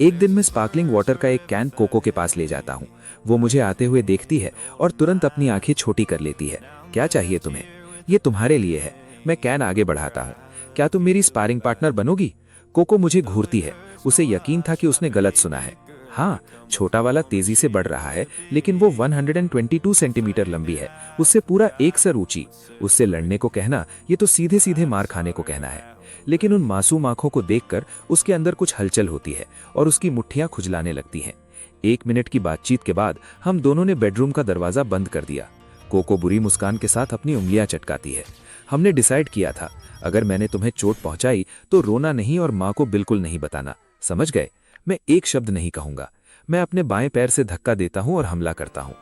एक दिन मैं स्पार्कलिंग वाटर का एक कैन कोको के पास ले जाता हूँ। वो मुझे आते हुए देखती है और तुरंत अपनी आंखें छोटी कर लेती है। क्या चाहिए तुम्हें? ये तुम्हारे लिए है। मैं कैन आगे बढ़ाता हूँ। क्या तुम मेरी स्पारिंग पार्टनर बनोगी? कोको मुझे घूरती है। उसे यकीन था कि उसने गलत सुना है। हाँ, छोटा वाला तेजी से बढ़ रहा है, लेकिन वो 122 सेंटीमीटर लंबी है, उससे पूरा 1 सर ऊंची। उससे लड़ने को कहना, ये तो सीधे सीधे मार खाने को कहना है। लेकिन उन मासूम आंखों को देखकर उसके अंदर कुछ हलचल होती है और उसकी मुट्ठियां खुजलाने लगती हैं। 1 मिनट की बातचीत के बाद हम दोनों ने बेडरूम का दरवाजा बंद कर दिया। कोको बुरी मुस्कान के साथ अपनी उंगलियां चटकाती है। हमने डिसाइड किया था, अगर मैंने तुम्हें चोट पहुंचाई तो रोना नहीं और माँ को बिल्कुल नहीं बताना, समझ गए? मैं एक शब्द नहीं कहूंगा। मैं अपने बाएं पैर से धक्का देता हूं और हमला करता हूं।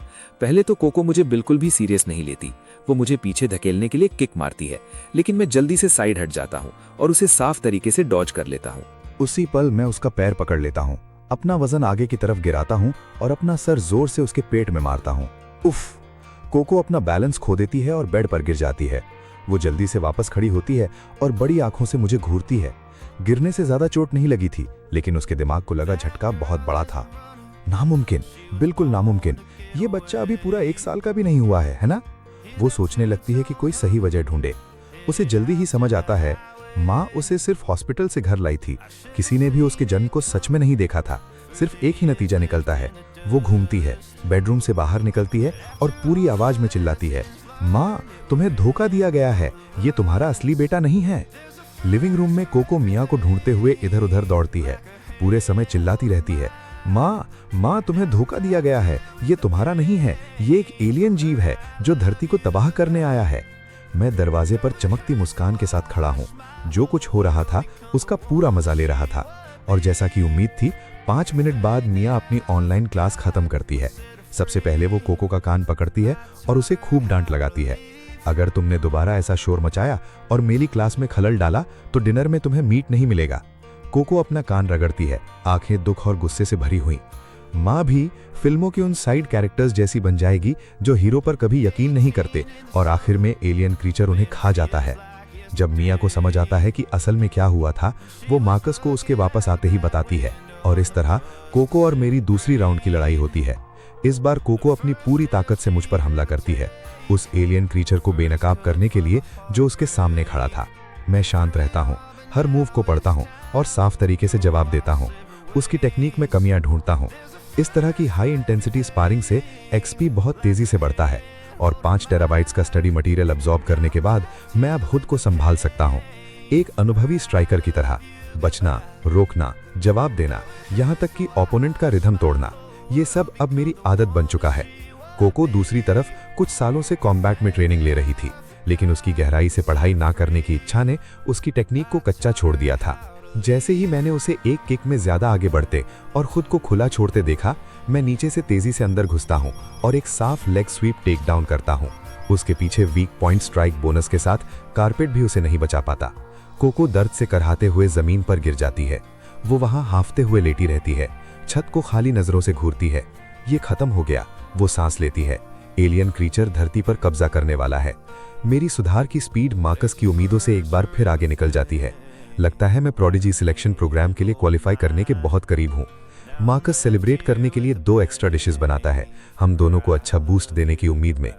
पहले तो कोको मुझे बिल्कुल भी सीरियस नहीं लेती। वो मुझे पीछे धकेलने के लिए किक मारती है, लेकिन मैं जल्दी से साइड हट जाता हूं और उसे साफ तरीके से डॉज कर लेता हूं। उसी पल मैं उसका पैर पकड़ लेता हूं, अपना वजन आगे की तरफ गिराता हूं और अपना सर जोर से उसके पेट में मारता हूं। उफ! कोको अपना बैलेंस खो देती है और बेड पर गिर जाती है। वो जल्दी से वापस खड़ी होती है और बड़ी आंखों से मुझे घूरती है। गिरने से ज्यादा चोट नहीं लगी थी, लेकिन उसके दिमाग को लगा झटका बहुत बड़ा था। नामुमकिन, बिल्कुल नामुमकिन। ये बच्चा अभी पूरा 1 साल का भी नहीं हुआ है ना? वो सोचने लगती है कि कोई सही वजह ढूंढे। उसे जल्दी ही समझ आता है माँ उसे सिर्फ हॉस्पिटल से घर लाई थी। किसी ने भी उसके जन्म को सच में नहीं देखा था। सिर्फ एक ही नतीजा निकलता है, वो घूमती है, बेडरूम से बाहर निकलती है और पूरी आवाज में चिल्लाती है, माँ तुम्हें धोखा दिया गया है, ये तुम्हारा असली बेटा नहीं है। लिविंग रूम में कोको मिया को ढूंढते हुए इधर उधर दौड़ती है, पूरे समय चिल्लाती रहती है, माँ माँ तुम्हें धोखा दिया गया है, ये तुम्हारा नहीं है, ये एक एलियन जीव है जो धरती को तबाह करने आया है। मैं दरवाजे पर चमकती मुस्कान के साथ खड़ा हूँ। जो कुछ हो रहा था उसका पूरा मजा ले रहा था। और जैसा कि उम्मीद थी, 5 मिनट बाद मिया अपनी ऑनलाइन क्लास खत्म करती है। सबसे पहले वो कोको का कान पकड़ती है और उसे खूब डांट लगाती है। अगर तुमने दोबारा ऐसा शोर मचाया और मेरी क्लास में खलल डाला तो डिनर में तुम्हें मीट नहीं मिलेगा। कोको अपना कान रगड़ती है, आंखें दुख और गुस्से से भरी हुई। माँ भी फिल्मों के उन साइड कैरेक्टर्स जैसी बन जाएगी जो हीरो पर कभी यकीन नहीं करते और आखिर में एलियन क्रीचर उन्हें खा जाता है। जब मिया को समझ आता है कि असल में क्या हुआ था, वो मार्कस को उसके वापस आते ही बताती है और इस तरह कोको और मेरी दूसरी राउंड की लड़ाई होती है। इस बार कोको अपनी पूरी ताकत से मुझ पर हमला करती है, उस एलियन क्रीचर को बेनकाब करने के लिए जो उसके सामने खड़ा था। मैं शांत रहता हूँ, हर मूव को पढ़ता हूँ और साफ तरीके से जवाब देता हूँ। उसकी टेक्निक में कमियां ढूंढता हूँ। इस तरह की हाई इंटेंसिटी स्पारिंग से एक्सपी बहुत तेजी से बढ़ता है और 5 टेराबाइट्स का स्टडी मटेरियल अब्सॉर्ब करने के बाद मैं अब खुद को संभाल सकता हूँ, एक अनुभवी स्ट्राइकर की तरह। बचना, रोकना, जवाब देना, यहाँ तक कि ओपोनेंट का रिदम तोड़ना, ये सब अब मेरी आदत बन चुका है। कोको दूसरी तरफ कुछ सालों से कॉम्बैट में ट्रेनिंग ले रही थी, लेकिन उसकी गहराई से पढ़ाई ना करने की इच्छा ने उसकी टेक्निक को कच्चा छोड़ दिया था। जैसे ही मैंने उसे एक किक में ज्यादा आगे बढ़ते और खुद को खुला छोड़ते देखा, मैं नीचे से तेजी से अंदर घुसता हूं और एक साफ लेग स्वीप टेक डाउन करता हूं। उसके पीछे वीक पॉइंट स्ट्राइक बोनस के साथ कारपेट भी उसे नहीं बचा पाता। कोको दर्द से करहाते हुए जमीन पर गिर जाती है। वो वहां हांफते हुए लेटी रहती है, छत को खाली नजरों से घूरती है। ये खत्म हो गया, वो सांस लेती है। एलियन क्रीचर धरती पर कब्जा करने वाला है। मेरी सुधार की स्पीड मार्कस की उम्मीदों से एक बार फिर आगे निकल जाती है। लगता है मैं प्रोडिजी सिलेक्शन प्रोग्राम के लिए क्वालिफाई करने के बहुत करीब हूँ। मार्कस सेलिब्रेट करने के लिए 2 एक्स्ट्रा डिशेस बनाता है, हम दोनों को अच्छा बूस्ट देने की उम्मीद में।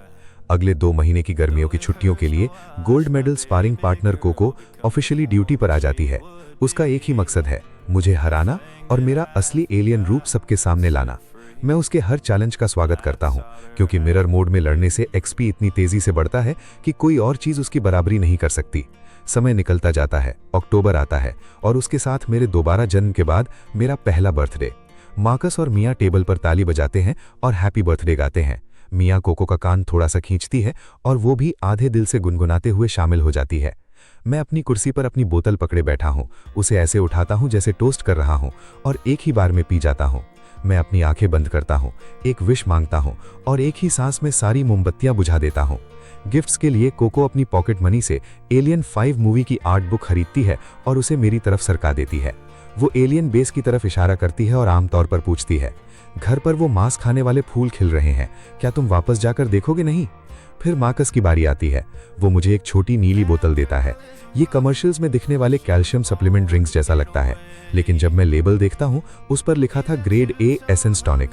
अगले 2 महीने की गर्मियों की छुट्टियों के लिए gold medal sparring partner cocoa officially duty पर आ जाती है। उसका एक ही मकसद है, मुझे हराना और मेरा असली एलियन रूप सबके सामने लाना। मैं उसके हर चैलेंज का स्वागत करता हूं, क्योंकि मिरर मोड में लड़ने से एक्सपी इतनी तेजी से बढ़ता है कि कोई और चीज उसकी बराबरी नहीं कर सकती। समय निकलता जाता है, अक्टूबर आता है और उसके साथ मेरे दोबारा जन्म के बाद मेरा पहला बर्थडे। मार्कस और मिया टेबल पर ताली बजाते हैं और हैप्पी बर्थडे गाते हैं। मिया कोको का कान थोड़ा सा खींचती है और वो भी आधे दिल से गुनगुनाते हुए शामिल हो जाती है। मैं अपनी कुर्सी पर अपनी बोतल पकड़े बैठा हूँ, उसे ऐसे उठाता हूँ जैसे टोस्ट कर रहा हूँ और एक ही बार में पी जाता हूँ। मैं अपनी आंखें बंद करता हूँ, एक विश मांगता हूँ और एक ही सांस में सारी मोमबत्तियां बुझा देता हूँ। गिफ्ट्स के लिए कोको अपनी पॉकेट मनी से एलियन 5 मूवी की आर्ट बुक खरीदती है और उसे मेरी तरफ सरका देती है। वो एलियन बेस की तरफ इशारा करती है और आमतौर पर पूछती है, घर पर वो मांस खाने वाले फूल खिल रहे हैं, क्या तुम वापस जाकर देखोगे नहीं? फिर मार्कस की बारी आती है। वो मुझे एक छोटी नीली बोतल देता है। ये कमर्शियल्स में दिखने वाले कैल्शियम सप्लीमेंट ड्रिंक्स जैसा लगता है, लेकिन जब मैं लेबल देखता हूँ उस पर लिखा था grade A essence tonic.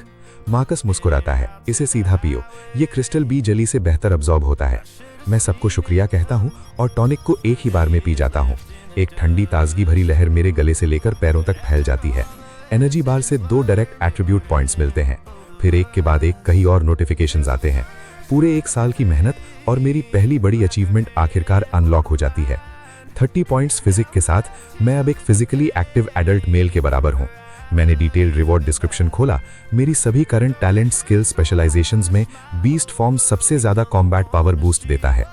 Marcus मुस्कुराता है, इसे सीधा पियो, ये क्रिस्टल बी जली से बेहतर अब्सॉर्ब होता है। मैं सबको शुक्रिया कहता हूँ और टॉनिक को एक ही बार में पी जाता हूँ। एक ठंडी ताजगी भरी लहर मेरे गले से लेकर पैरों तक फैल जाती है। एनर्जी बार से 2 डायरेक्ट एट्रीब्यूट पॉइंट्स मिलते हैं, फिर एक के बाद एक कई और नोटिफिकेशंस आते हैं। पूरे 1 साल की मेहनत और मेरी पहली बड़ी अचीवमेंट आखिरकार अनलॉक हो जाती है। 30 पॉइंट्स फिजिक के साथ मैं अब एक फिजिकली एक्टिव एडल्ट मेल के बराबर हूँ। मैंने डिटेल्ड रिवॉर्ड डिस्क्रिप्शन खोला। मेरी सभी करंट टैलेंट स्किल स्पेशलाइजेशंस में बीस्ट फॉर्म सबसे ज्यादा कॉम्बैट पावर बूस्ट देता है।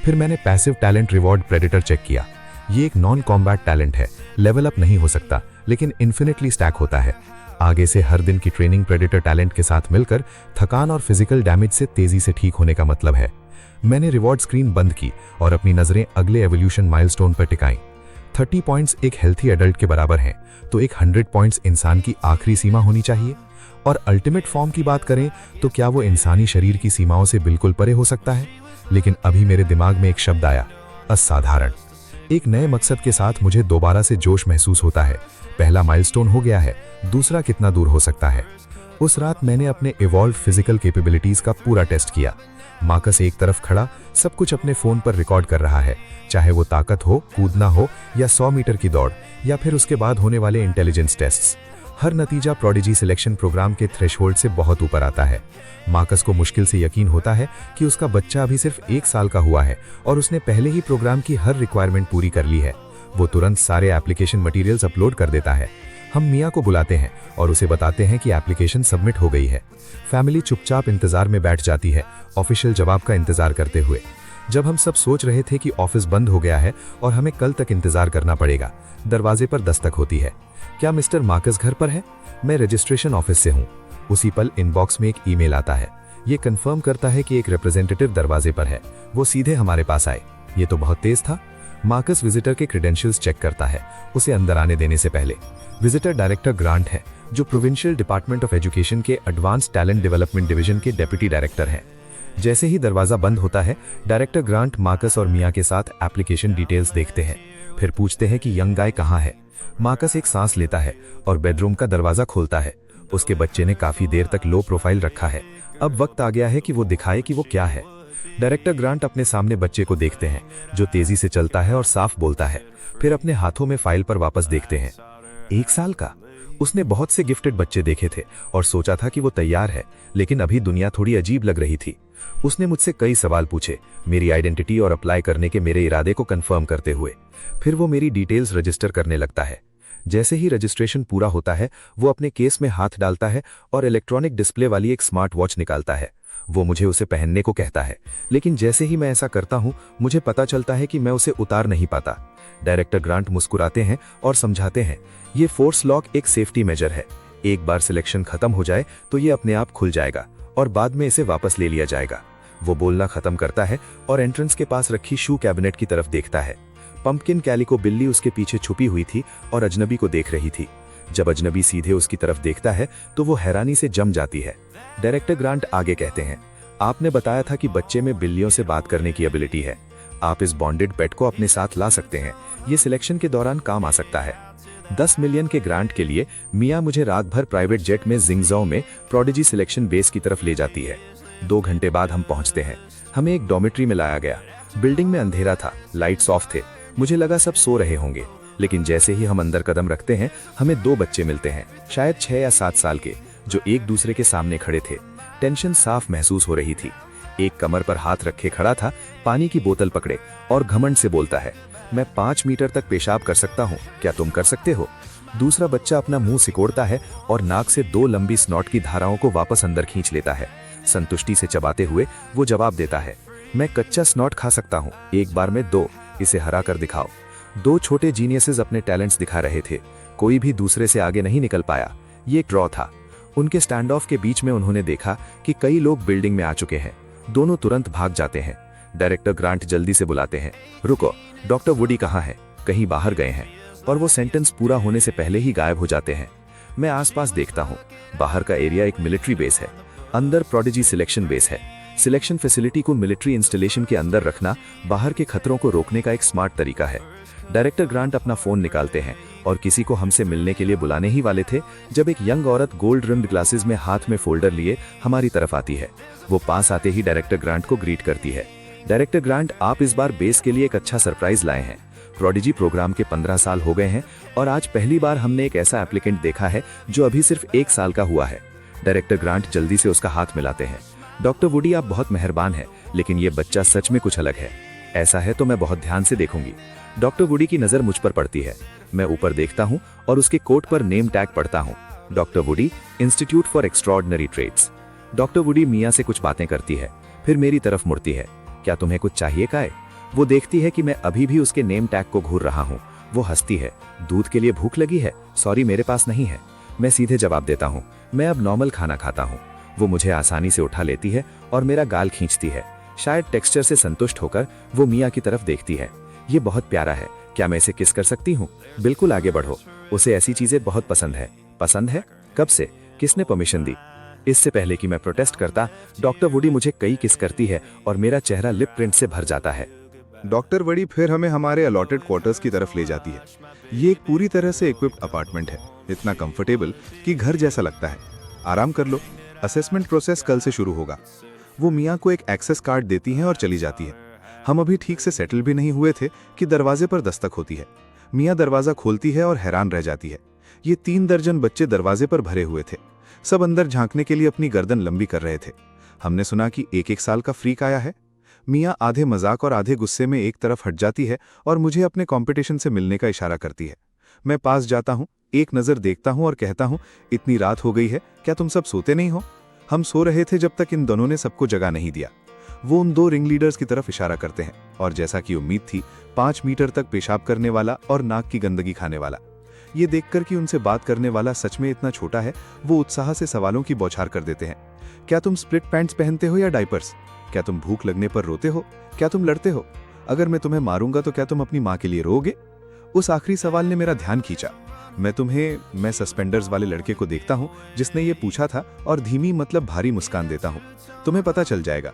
फिर मैंने passive talent reward predator check किया। ये एक नॉन कॉम्बैट टैलेंट है, लेवल अप नहीं हो सकता लेकिन इन्फिनिटली स्टैक होता है। आगे से हर दिन की ट्रेनिंग प्रेडेटर टैलेंट के साथ मिलकर थकान और फिजिकल डैमेज से तेजी से ठीक होने का मतलब है। मैंने रिवॉर्ड स्क्रीन बंद की और अपनी नजरें अगले एवोल्यूशन माइलस्टोन पर टिकाईं। 30 पॉइंट्स एक हेल्थी एडल्ट के बराबर हैं, तो एक 100 पॉइंट्स इंसान की आखिरी सीमा होनी चाहिए। और अल्टीमेट फॉर्म की बात करें तो क्या वो इंसानी शरीर की सीमाओं से बिल्कुल परे हो सकता है? लेकिन अभी मेरे दिमाग में एक शब्द आया, असाधारण। एक नए मकसद के साथ मुझे दोबारा से जोश महसूस होता है। पहला माइलस्टोन हो गया है, दूसरा कितना दूर हो सकता है? उस रात मैंने अपने इवॉल्व फिजिकल कैपेबिलिटीज का पूरा टेस्ट किया। मार्कस एक तरफ खड़ा सब कुछ अपने फोन पर रिकॉर्ड कर रहा है, चाहे वो ताकत हो, कूदना हो या 100 मीटर की दौड़ या फिर उसके बाद होने वाले इंटेलिजेंस टेस्ट्स। हर नतीजा प्रोडिजी सिलेक्शन प्रोग्राम के थ्रेशहोल्ड से बहुत ऊपर आता है। मार्कस को मुश्किल से यकीन होता है कि उसका बच्चा अभी सिर्फ 1 साल का हुआ है और उसने पहले ही प्रोग्राम की हर रिक्वायरमेंट पूरी कर ली है। वो तुरंत सारे एप्लीकेशन मटेरियल्स अपलोड कर देता है। हम मिया को बुलाते हैं और उसे बताते हैं कि एप्लीकेशन सबमिट हो गई है। फैमिली चुपचाप इंतजार में बैठ जाती है, ऑफिशियल जवाब का इंतजार करते हुए। जब हम सब सोच रहे थे कि ऑफिस बंद हो गया है और हमें कल तक इंतजार करना पड़ेगा, दरवाजे पर दस्तक होती है। क्या मिस्टर मार्कस घर पर है? मैं रजिस्ट्रेशन ऑफिस से हूँ। उसी पल इनबॉक्स में एक ईमेल आता है। ये कंफर्म करता है कि एक रिप्रेजेंटेटिव दरवाजे पर है। वो सीधे हमारे पास आए। ये तो बहुत तेज था। मार्कस विजिटर के क्रेडेंशियल्स चेक करता है, उसे अंदर आने देने से पहले। विजिटर डायरेक्टर ग्रांट है, जो प्रोविंशियल डिपार्टमेंट ऑफ एजुकेशन के एडवांस टैलेंट डेवलपमेंट डिवीजन के डेप्यूटी डायरेक्टर हैं। जैसे ही दरवाजा बंद होता है, डायरेक्टर ग्रांट मार्कस और मिया के साथ एप्लीकेशन डिटेल्स देखते हैं, फिर पूछते हैं कि यंग गाय कहाँ है। मार्कस एक सांस लेता है और बेडरूम का दरवाजा खोलता है। उसके बच्चे ने काफी देर तक लो प्रोफाइल रखा है। अब वक्त आ गया है कि वो दिखाए कि वो क्या है। डायरेक्टर ग्रांट अपने सामने बच्चे को देखते हैं, जो तेजी से चलता है और साफ बोलता है। फिर अपने हाथों में फाइल पर वापस देखते हैं। 1 साल का। उसने बहुत से गिफ्टेड बच्चे देखे थे और सोचा था कि वो तैयार है, लेकिन अभी दुनिया थोड़ी अजीब लग रही थी। उसने मुझसे कई सवाल पूछे, मेरी आइडेंटिटी और अप्लाई करने के मेरे इरादे को कंफर्म करते हुए। फिर वो मेरी डिटेल्स रजिस्टर करने लगता है। जैसे ही रजिस्ट्रेशन पूरा होता है, वो अपने केस में हाथ डालता है और इलेक्ट्रॉनिक डिस्प्ले वाली एक स्मार्ट वॉच निकालता है। वो मुझे उसे पहनने को कहता है, लेकिन जैसे ही मैं ऐसा करता हूं, मुझे पता चलता है कि मैं उसे उतार नहीं पाता। डायरेक्टर ग्रांट मुस्कुराते हैं और समझाते हैं, ये फोर्स लॉक एक सेफ्टी मेजर है। एक बार सिलेक्शन खत्म हो जाए तो ये अपने आप खुल जाएगा और बाद में इसे वापस ले लिया जाएगा। वो बोलना खत्म करता है और एंट्रेंस के पास रखी शू कैबिनेट की तरफ देखता है। पंपकिन कैलिको बिल्ली उसके पीछे छुपी हुई थी और अजनबी को देख रही थी। जब अजनबी सीधे उसकी तरफ देखता है तो वो हैरानी से जम जाती है। डायरेक्टर ग्रांट आगे कहते हैं, आपने बताया था कि बच्चे में बिल्लियों से बात करने की एबिलिटी है। आप इस बॉन्डेड पेट को अपने साथ ला सकते हैं। ये सिलेक्शन के दौरान काम आ सकता है। 10 मिलियन के ग्रांट के लिए मिया मुझे रात भर प्राइवेट जेट में जिंगजो में प्रोडिजी सिलेक्शन बेस की तरफ ले जाती है। 2 घंटे बाद हम पहुंचते हैं। हमें एक डॉर्मेट्री में लाया गया। बिल्डिंग में अंधेरा था, लाइट्स ऑफ थे। मुझे लगा सब सो रहे होंगे, लेकिन जैसे ही हम अंदर कदम रखते हैं, हमें 2 बच्चे मिलते हैं, शायद 6 या 7 साल के, जो एक दूसरे के सामने खड़े थे। टेंशन साफ महसूस हो रही थी। एक कमर पर हाथ रखे खड़ा था, पानी की बोतल पकड़े और घमंड से बोलता है, मैं 5 मीटर तक पेशाब कर सकता हूँ, क्या तुम कर सकते हो? दूसरा बच्चा अपना मुंह सिकोड़ता है और नाक से 2 लंबी स्नॉट की धाराओं को वापस अंदर खींच लेता है। संतुष्टि से चबाते हुए वो जवाब देता है, मैं कच्चा स्नॉट खा सकता हूँ, एक बार में 2, इसे हरा कर दिखाओ। 2 छोटे जीनियसेस अपने टैलेंट्स दिखा रहे थे। कोई भी दूसरे से आगे नहीं निकल पाया। ये एक ड्रॉ था। उनके स्टैंड ऑफ के बीच में उन्होंने देखा कि कई लोग बिल्डिंग में आ चुके हैं। दोनों तुरंत भाग जाते हैं। डायरेक्टर ग्रांट जल्दी से बुलाते हैं, रुको, डॉक्टर वुडी कहाँ है? कहीं बाहर गए हैं। और वो सेंटेंस पूरा होने से पहले ही गायब हो जाते हैं। मैं आसपास देखता हूँ। बाहर का एरिया एक मिलिट्री बेस है, अंदर प्रोडिजी सिलेक्शन बेस है। सिलेक्शन फैसिलिटी को मिलिट्री इंस्टॉलेशन के अंदर रखना बाहर के खतरों को रोकने का एक स्मार्ट तरीका है। डायरेक्टर ग्रांट अपना फोन निकालते हैं और किसी को हमसे मिलने के लिए बुलाने ही वाले थे जब एक यंग औरत गोल्ड रिम्ड ग्लासेस में हाथ में फोल्डर लिए हमारी तरफ आती है। वो पास आते ही डायरेक्टर ग्रांट को ग्रीट करती है। डायरेक्टर ग्रांट, आप इस बार बेस के लिए एक अच्छा सरप्राइज लाए हैं। प्रोडिजी प्रोग्राम के 15 साल हो गए हैं और आज पहली बार हमने एक ऐसा एप्लीकेंट देखा है जो अभी सिर्फ 1 साल का हुआ है। डायरेक्टर ग्रांट जल्दी से उसका हाथ मिलाते हैं। डॉक्टर वुडी, आप बहुत मेहरबान हैं, लेकिन ये बच्चा सच में कुछ अलग है। ऐसा है तो मैं बहुत ध्यान से देखूंगी। डॉक्टर वुडी की नजर मुझ पर पड़ती है। मैं ऊपर देखता हूँ और उसके कोट पर नेम टैग पढ़ता हूँ, doctor Woody, institute for extraordinary trades. Doctor Woody मिया से कुछ बातें करती है, फिर मेरी तरफ मुड़ती है। क्या तुम्हें कुछ चाहिए काय? वो देखती है कि मैं अभी भी उसके नेम टैग को घूर रहा हूँ। वो हंसती है, दूध के लिए भूख लगी है? सॉरी, मेरे पास नहीं है। मैं सीधे जवाब देता हूँ, मैं अब नॉर्मल खाना खाता हूँ। वो मुझे आसानी से उठा लेती है और मेरा गाल खींचती है। शायद टेक्सचर से संतुष्ट होकर वो मिया की तरफ देखती है। ये बहुत प्यारा है, क्या मैं इसे किस कर सकती हूँ? बिल्कुल, आगे बढ़ो। उसे ऐसी चीजें बहुत पसंद है। पसंद है? कब से? किसने परमिशन दी? इससे पहले कि मैं प्रोटेस्ट करता, डॉक्टर वुडी मुझे कई किस करती है और मेरा चेहरा लिप प्रिंट से भर जाता है। डॉक्टर वुडी फिर हमें हमारे अलॉटेड क्वार्टर्स की तरफ ले जाती है। ये एक पूरी तरह से इक्विप्ड अपार्टमेंट है, इतना कंफर्टेबल कि घर जैसा लगता है। आराम कर लो, असेसमेंट प्रोसेस कल से शुरू होगा। वो मियाँ को एक एक्सेस कार्ड देती हैं और चली जाती है। हम अभी ठीक से सेटल भी नहीं हुए थे कि दरवाजे पर दस्तक होती है। मियाँ दरवाज़ा खोलती है और हैरान रह जाती है। ये 3 दर्जन बच्चे दरवाजे पर भरे हुए थे। सब अंदर झांकने के लिए अपनी गर्दन लंबी कर रहे थे। हमने सुना कि एक साल का फ्रीक आया है। मियाँ आधे मजाक और आधे गुस्से में एक तरफ हट जाती है और मुझे अपने कंपटीशन से मिलने का इशारा करती है। मैं पास जाता हूँ, एक नज़र देखता हूँ और कहता हूँ, इतनी रात हो गई है, क्या तुम सब सोते नहीं हो? हम सो रहे थे जब तक इन दोनों ने सबको जगह नहीं दिया। वो उन 2 रिंग लीडर्स की तरफ इशारा करते हैं और जैसा कि उम्मीद थी, 5 मीटर तक पेशाब करने वाला और नाक की गंदगी खाने वाला। ये देखकर कि उनसे बात करने वाला सच में इतना छोटा है, वो उत्साह से सवालों की बौछार कर देते हैं। क्या तुम स्प्लिट पैंट्स पहनते हो या डाइपर्स? क्या तुम भूख लगने पर रोते हो? क्या तुम लड़ते हो? अगर मैं तुम्हें मारूंगा तो क्या तुम अपनी माँ के लिए रोओगे? उस आखिरी सवाल ने मेरा ध्यान खींचा। मैं सस्पेंडर्स वाले लड़के को देखता हूँ जिसने ये पूछा था और धीमी मतलब भारी मुस्कान देता हूँ। तुम्हें पता चल जाएगा।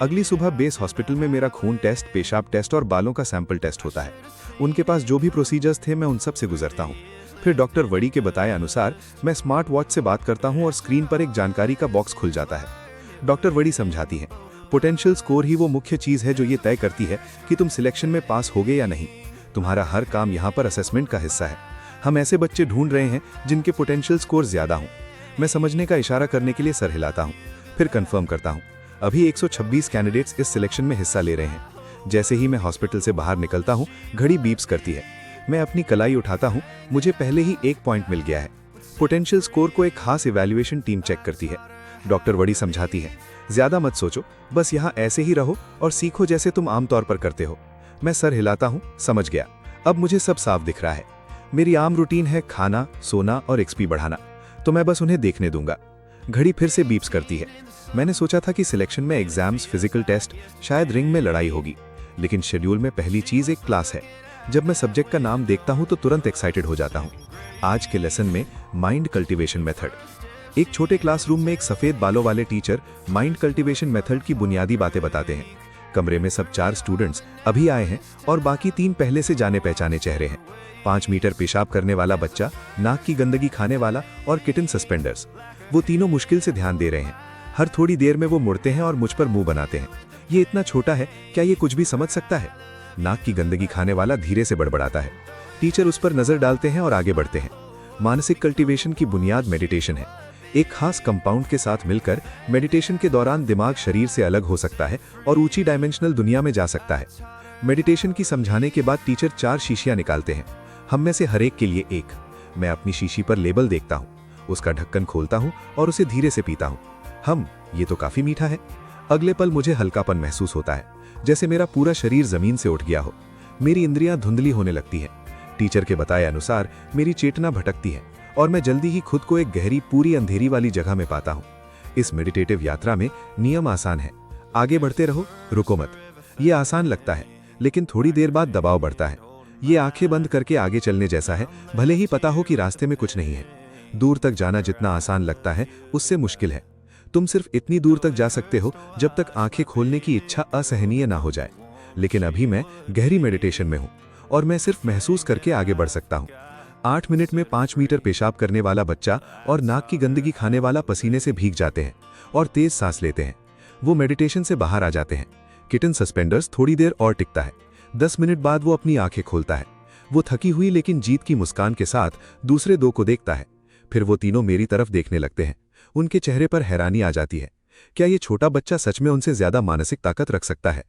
अगली सुबह बेस हॉस्पिटल में मेरा खून टेस्ट, पेशाब टेस्ट और बालों का सैंपल टेस्ट होता है। उनके पास जो भी प्रोसीजर्स थे मैं उन सब से गुजरता हूँ। फिर डॉक्टर वड़ी के बताए अनुसार मैं स्मार्ट वॉच से बात करता हूँ और स्क्रीन पर एक जानकारी का बॉक्स खुल जाता है। डॉक्टर वड़ी समझाती हैं, पोटेंशियल स्कोर ही वो मुख्य चीज़ है जो ये तय करती है कि तुम सिलेक्शन में पास होगे या नहीं। तुम्हारा हर काम यहाँ पर असेसमेंट का हिस्सा है। हम ऐसे बच्चे ढूंढ रहे हैं जिनके पोटेंशियल स्कोर ज़्यादा हों। मैं समझने का इशारा करने के लिए सर हिलाता हूँ, फिर कंफर्म करता हूँ। अभी 126 कैंडिडेट्स इस सिलेक्शन में हिस्सा ले रहे हैं। जैसे ही मैं हॉस्पिटल से बाहर निकलता हूँ, घड़ी बीप्स करती है। मैं अपनी कलाई उठाता हूँ, मुझे पहले ही 1 पॉइंट मिल गया है। पोटेंशियल स्कोर को एक खास इवैल्यूएशन टीम चेक करती है। डॉक्टर वड़ी समझाती है, ज़्यादा मत सोचो, बस यहाँ ऐसे ही रहो और सीखो जैसे तुम आमतौर पर करते हो। मैं सर हिलाता हूँ, समझ गया। अब मुझे सब साफ दिख रहा है। मेरी आम रूटीन है खाना, सोना और एक्सपी बढ़ाना, तो मैं बस उन्हें देखने दूंगा। घड़ी फिर से बीप्स करती है। मैंने सोचा था कि सिलेक्शन में एग्जाम्स, फिजिकल टेस्ट, शायद रिंग में लड़ाई होगी, लेकिन शेड्यूल में पहली चीज़ एक क्लास है। जब मैं सब्जेक्ट का नाम देखता हूँ तो तुरंत एक्साइटेड हो जाता हूँ। आज के लेसन में माइंड कल्टीवेशन मेथड। एक छोटे क्लासरूम में एक सफ़ेद बालों वाले टीचर माइंड कल्टीवेशन मेथड की बुनियादी बातें बताते हैं। कमरे में सब 4 स्टूडेंट्स अभी आए हैं और बाकी 3 पहले से जाने पहचाने चेहरे हैं। 5 मीटर पेशाब करने वाला बच्चा, नाक की गंदगी खाने वाला और किटन सस्पेंडर्स। वो तीनों मुश्किल से ध्यान दे रहे हैं। हर थोड़ी देर में वो मुड़ते हैं और मुझ पर मुंह बनाते हैं। ये इतना छोटा है, क्या ये कुछ भी समझ सकता है? नाक की गंदगी खाने वाला धीरे से बड़बड़ाता है। टीचर उस पर नजर डालते हैं और आगे बढ़ते हैं। मानसिक कल्टीवेशन की बुनियाद मेडिटेशन है। एक खास कंपाउंड के साथ मिलकर मेडिटेशन के दौरान दिमाग शरीर से अलग हो सकता है और ऊंची डायमेंशनल दुनिया में जा सकता है। मेडिटेशन की समझाने के बाद टीचर 4 शीशियां निकालते हैं, हम में से हर एक के लिए एक। मैं अपनी शीशी पर लेबल देखता हूँ, उसका ढक्कन खोलता हूँ और उसे धीरे से पीता हूँ। ये तो काफी मीठा है। अगले पल मुझे हल्कापन महसूस होता है, जैसे मेरा पूरा शरीर जमीन से उठ गया हो। मेरी इंद्रियां धुंधली होने लगती है। टीचर के बताए अनुसार मेरी चेतना भटकती है और मैं जल्दी ही खुद को एक गहरी, पूरी अंधेरी वाली जगह में पाता हूँ। इस मेडिटेटिव यात्रा में नियम आसान है, आगे बढ़ते रहो, रुको मत। ये आसान लगता है, लेकिन थोड़ी देर बाद दबाव बढ़ता है। ये आंखें बंद करके आगे चलने जैसा है, भले ही पता हो कि रास्ते में कुछ नहीं है। दूर तक जाना जितना आसान लगता है, उससे मुश्किल है। तुम सिर्फ इतनी दूर तक जा सकते हो जब तक आंखें खोलने की इच्छा असहनीय ना हो जाए। लेकिन अभी मैं गहरी मेडिटेशन में हूँ और मैं सिर्फ महसूस करके आगे बढ़ सकता हूँ। 8 मिनट में 5 मीटर पेशाब करने वाला बच्चा और नाक की गंदगी खाने वाला पसीने से भीग जाते हैं और तेज सांस लेते हैं। वो मेडिटेशन से बाहर आ जाते हैं। किटन सस्पेंडर्स थोड़ी देर और टिकता है। 10 मिनट बाद वो अपनी आंखें खोलता है। वो थकी हुई लेकिन जीत की मुस्कान के साथ दूसरे 2 को देखता है। फिर वो तीनों मेरी तरफ देखने लगते हैं। उनके चेहरे पर हैरानी आ जाती है। क्या ये छोटा बच्चा सच में उनसे ज्यादा मानसिक ताकत रख सकता है?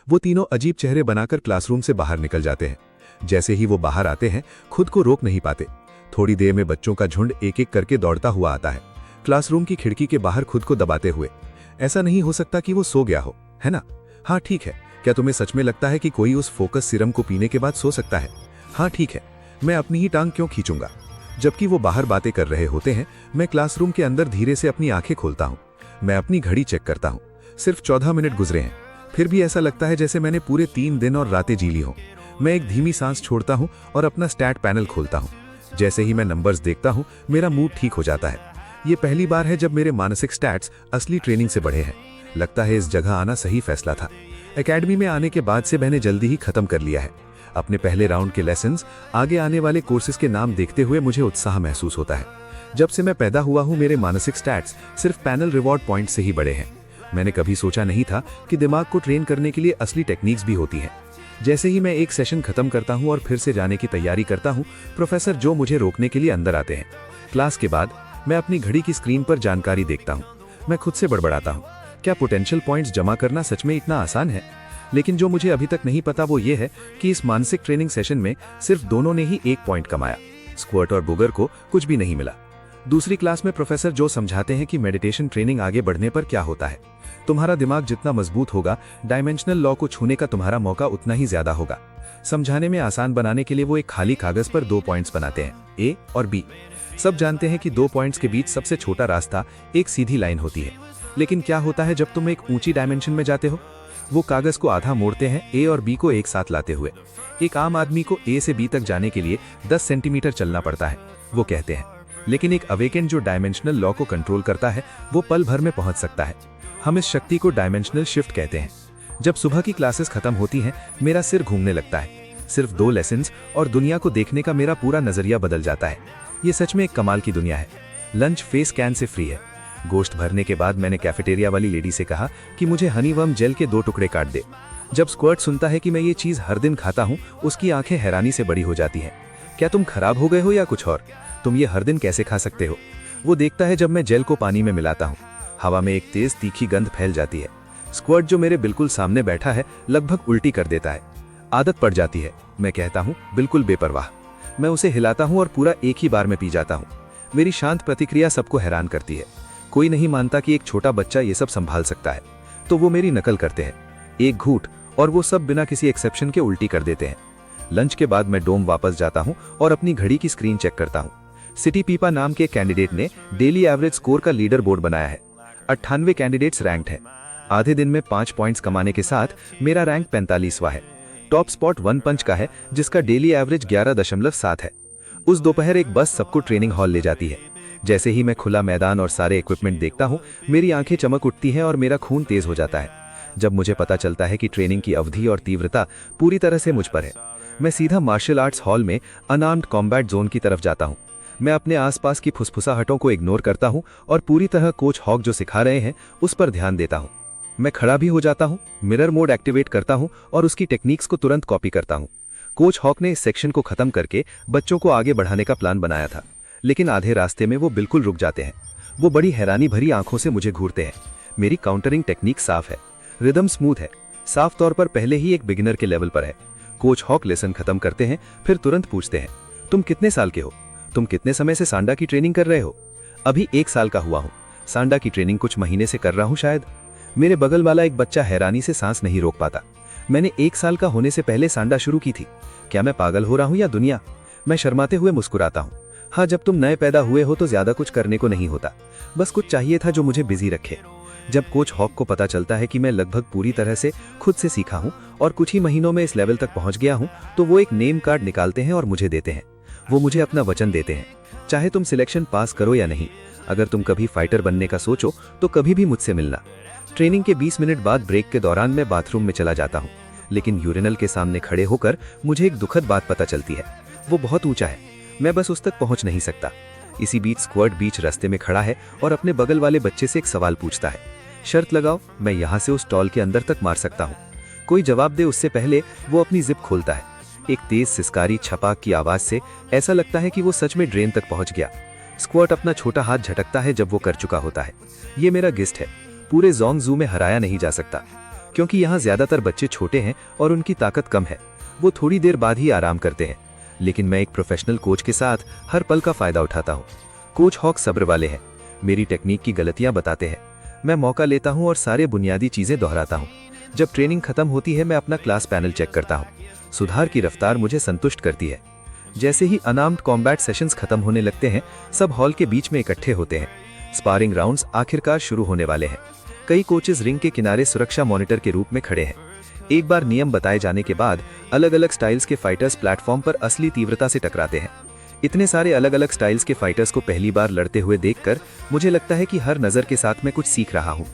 वो तीनों अजीब चेहरे बनाकर क्लासरूम से बाहर निकल जाते हैं। जैसे ही वो बाहर आते हैं, खुद को रोक नहीं पाते। थोड़ी देर में बच्चों का झुंड एक एक करके दौड़ता हुआ आता है, क्लासरूम की खिड़की के बाहर खुद को दबाते हुए। ऐसा नहीं हो सकता कि वो सो गया हो, है ना? हाँ ठीक है। क्या तुम्हें सच में लगता है कि कोई उस फोकस सीरम को पीने के बाद सो सकता है? हाँ ठीक है, मैं अपनी ही टांग क्यों खींचूंगा? जबकि वो बाहर बातें कर रहे होते हैं, मैं क्लासरूम के अंदर धीरे से अपनी आंखें खोलता हूँ। मैं अपनी घड़ी चेक करता हूँ। सिर्फ 14 मिनट गुजरे हैं। फिर भी ऐसा लगता है जैसे मैंने पूरे 3 दिन और रातें जी ली हों। मैं एक धीमी सांस छोड़ता हूँ और अपना स्टैट पैनल खोलता हूँ। जैसे ही मैं नंबर्स देखता हूँ, मेरा मूड ठीक हो जाता है। ये पहली बार है जब मेरे मानसिक स्टैट्स असली ट्रेनिंग से बढ़े हैं। लगता है इस जगह आना सही फैसला था। एकेडमी में आने के बाद से मैंने जल्दी ही खत्म कर लिया है अपने पहले राउंड के लेसन्स। आगे आने वाले कोर्सेज के नाम देखते हुए मुझे उत्साह महसूस होता है। जब से मैं पैदा हुआ हूँ, मेरे मानसिक स्टैट्स सिर्फ पैनल रिवॉर्ड पॉइंट से ही बढ़े हैं। मैंने कभी सोचा नहीं था कि दिमाग को ट्रेन करने के लिए असली टेक्निक्स भी होती हैं। जैसे ही मैं एक सेशन खत्म करता हूं और फिर से जाने की तैयारी करता हूं, प्रोफेसर जो मुझे रोकने के लिए अंदर आते हैं। क्लास के बाद मैं अपनी घड़ी की स्क्रीन पर जानकारी देखता हूं। मैं खुद से बड़बड़ाता हूं, क्या पोटेंशियल पॉइंट्स जमा करना सच में इतना आसान है? लेकिन जो मुझे अभी तक नहीं पता वो ये है कि इस मानसिक ट्रेनिंग सेशन में सिर्फ दोनों ने ही 1 पॉइंट कमाया। स्क्वाट और बुगर को कुछ भी नहीं मिला। दूसरी क्लास में प्रोफेसर जो समझाते हैं कि मेडिटेशन ट्रेनिंग आगे बढ़ने पर क्या होता है। तुम्हारा दिमाग जितना मजबूत होगा, डायमेंशनल लॉ को छूने का तुम्हारा मौका उतना ही ज्यादा होगा। समझाने में आसान बनाने के लिए वो एक खाली कागज पर 2 पॉइंट्स बनाते हैं, ए और बी। सब जानते हैं कि 2 पॉइंट्स के बीच सबसे छोटा रास्ता एक सीधी लाइन होती है। लेकिन क्या होता है जब तुम एक ऊंची डायमेंशन में जाते हो? वो कागज को आधा मोड़ते हैं, ए और बी को एक साथ लाते हुए। एक आम आदमी को ए से बी तक जाने के लिए 10 सेंटीमीटर चलना पड़ता है, वो कहते हैं। लेकिन एक अवेकेंड जो डायमेंशनल लॉ को कंट्रोल करता है, वो पल भर में पहुंच सकता है। हम इस शक्ति को डायमेंशनल शिफ्ट कहते हैं। जब सुबह की क्लासेस खत्म होती हैं, मेरा सिर घूमने लगता है। सिर्फ 2 लेसन्स और दुनिया को देखने का मेरा पूरा नजरिया बदल जाता है। ये सच में एक कमाल की दुनिया है। Lunch face can say free है। गोश्त भरने के बाद मैंने कैफेटेरिया वाली लेडी से कहा कि मुझे हनी वर्म जेल के 2 टुकड़े काट दे। जब स्क्वाट सुनता है कि मैं ये चीज हर दिन खाता हूँ, उसकी आंखें हैरानी से बड़ी हो जाती हैं। क्या तुम खराब हो गए हो या कुछ और? तुम ये हर दिन कैसे खा सकते हो? वो देखता है जब मैं जेल को पानी में मिलाता हूँ। हवा में एक तेज तीखी गंध फैल जाती है। स्क्वाट जो मेरे बिल्कुल सामने बैठा है, लगभग उल्टी कर देता है। आदत पड़ जाती है, मैं कहता हूँ, बिल्कुल बेपरवाह। मैं उसे हिलाता हूँ और पूरा एक ही बार में पी जाता हूँ। मेरी शांत प्रतिक्रिया सबको हैरान करती है। कोई नहीं मानता कि एक छोटा बच्चा ये सब संभाल सकता है। तो वो मेरी नकल करते हैं, एक घूंट, और वो सब बिना किसी एक्सेप्शन के उल्टी कर देते हैं। लंच के बाद मैं डोम वापस जाता हूँ और अपनी घड़ी की स्क्रीन चेक करता हूँ। सिटी पीपा नाम के कैंडिडेट ने डेली एवरेज स्कोर का लीडर बोर्ड बनाया है। 98 कैंडिडेट्स रैंक्ड हैं। आधे दिन में 5 पॉइंट्स कमाने के साथ मेरा रैंक 45वां है। टॉप स्पॉट वन पंच का है, जिसका डेली एवरेज 11.7 है। उस दोपहर एक बस सबको ट्रेनिंग हॉल ले जाती है। जैसे ही मैं खुला मैदान और सारे इक्विपमेंट देखता हूँ, मेरी आंखें चमक उठती हैं और मेरा खून तेज हो जाता है। जब मुझे पता चलता है कि ट्रेनिंग की अवधि और तीव्रता पूरी तरह से मुझ पर है, मैं सीधा मार्शल आर्ट्स हॉल में अनआर्म्ड कॉम्बैट जोन की तरफ जाता हूँ। मैं अपने आसपास की फुसफुसाहटों को इग्नोर करता हूँ और पूरी तरह कोच हॉक जो सिखा रहे हैं उस पर ध्यान देता हूँ। मैं खड़ा भी हो जाता हूँ, मिरर मोड एक्टिवेट करता हूँ और उसकी टेक्निक्स को तुरंत कॉपी करता हूँ। कोच हॉक ने इस सेक्शन को खत्म करके बच्चों को आगे बढ़ाने का प्लान बनाया था, लेकिन आधे रास्ते में वो बिल्कुल रुक जाते हैं। वो बड़ी हैरानी भरी आंखों से मुझे घूरते हैं। मेरी काउंटरिंग टेक्निक साफ है, रिदम स्मूथ है, साफ तौर पर पहले ही एक बिगिनर के लेवल पर है। कोच हॉक लेसन खत्म करते हैं, फिर तुरंत पूछते हैं, तुम कितने साल के हो? तुम कितने समय से सांडा की ट्रेनिंग कर रहे हो? अभी 1 साल का हुआ हूँ। सांडा की ट्रेनिंग कुछ महीने से कर रहा हूँ शायद। मेरे बगल वाला एक बच्चा हैरानी से सांस नहीं रोक पाता। मैंने 1 साल का होने से पहले सांडा शुरू की थी। क्या मैं पागल हो रहा हूँ या दुनिया? मैं शर्माते हुए मुस्कुराता हूँ। हाँ, जब तुम नए पैदा हुए हो तो ज्यादा कुछ करने को नहीं होता, बस कुछ चाहिए था जो मुझे बिजी रखे। जब कोच हॉक को पता चलता है कि मैं लगभग पूरी तरह से खुद से सीखा हूँ और कुछ ही महीनों में इस लेवल तक पहुंच गया हूँ, तो वो एक नेम कार्ड निकालते हैं और मुझे देते हैं। वो मुझे अपना वचन देते हैं, चाहे तुम सिलेक्शन पास करो या नहीं, अगर तुम कभी फाइटर बनने का सोचो तो कभी भी मुझसे मिलना। ट्रेनिंग के 20 मिनट बाद ब्रेक के दौरान मैं बाथरूम में चला जाता हूँ, लेकिन यूरिनल के सामने खड़े होकर मुझे एक दुखद बात पता चलती है। वो बहुत ऊंचा है, मैं बस उस तक पहुंच नहीं सकता। इसी बीच स्क्वाड बीच रास्ते में खड़ा है और अपने बगल वाले बच्चे से एक सवाल पूछता है, शर्त लगाओ, मैं यहाँ से उस टॉल के अंदर तक मार सकता हूँ। कोई जवाब दे उससे पहले वो अपनी जिप खोलता है। एक तेज सिसकारी छपाक की आवाज से ऐसा लगता है कि वो सच में ड्रेन तक पहुंच गया। स्क्वाट अपना छोटा हाथ झटकता है जब वो कर चुका होता है। ये मेरा गेस्ट है, पूरे जोंग जू में हराया नहीं जा सकता, क्योंकि यहाँ ज्यादातर बच्चे छोटे हैं और उनकी ताकत कम है। वो थोड़ी देर बाद ही आराम करते हैं, लेकिन मैं एक प्रोफेशनल कोच के साथ हर पल का फायदा उठाता हूँ। कोच हॉक सब्र वाले हैं, मेरी टेक्निक की गलतियां बताते हैं। मैं मौका लेता हूँ और सारे बुनियादी चीजें दोहराता हूँ। जब ट्रेनिंग खत्म होती है, मैं अपना क्लास पैनल चेक करता हूँ। सुधार की रफ्तार मुझे संतुष्ट करती है। जैसे ही अनआर्म्ड कॉम्बैट सेशंस खत्म होने लगते हैं, सब हॉल के बीच में इकट्ठे होते हैं। स्पारिंग राउंड्स आखिरकार शुरू होने वाले हैं। कई कोचेस रिंग के किनारे सुरक्षा मॉनिटर के रूप में खड़े हैं। एक बार नियम बताए जाने के बाद अलग अलग स्टाइल्स के फाइटर्स प्लेटफॉर्म पर असली तीव्रता से टकराते हैं। इतने सारे अलग अलग स्टाइल्स के फाइटर्स को पहली बार लड़ते हुए देखकर मुझे लगता है कि हर नजर के साथ मैं कुछ सीख रहा हूँ।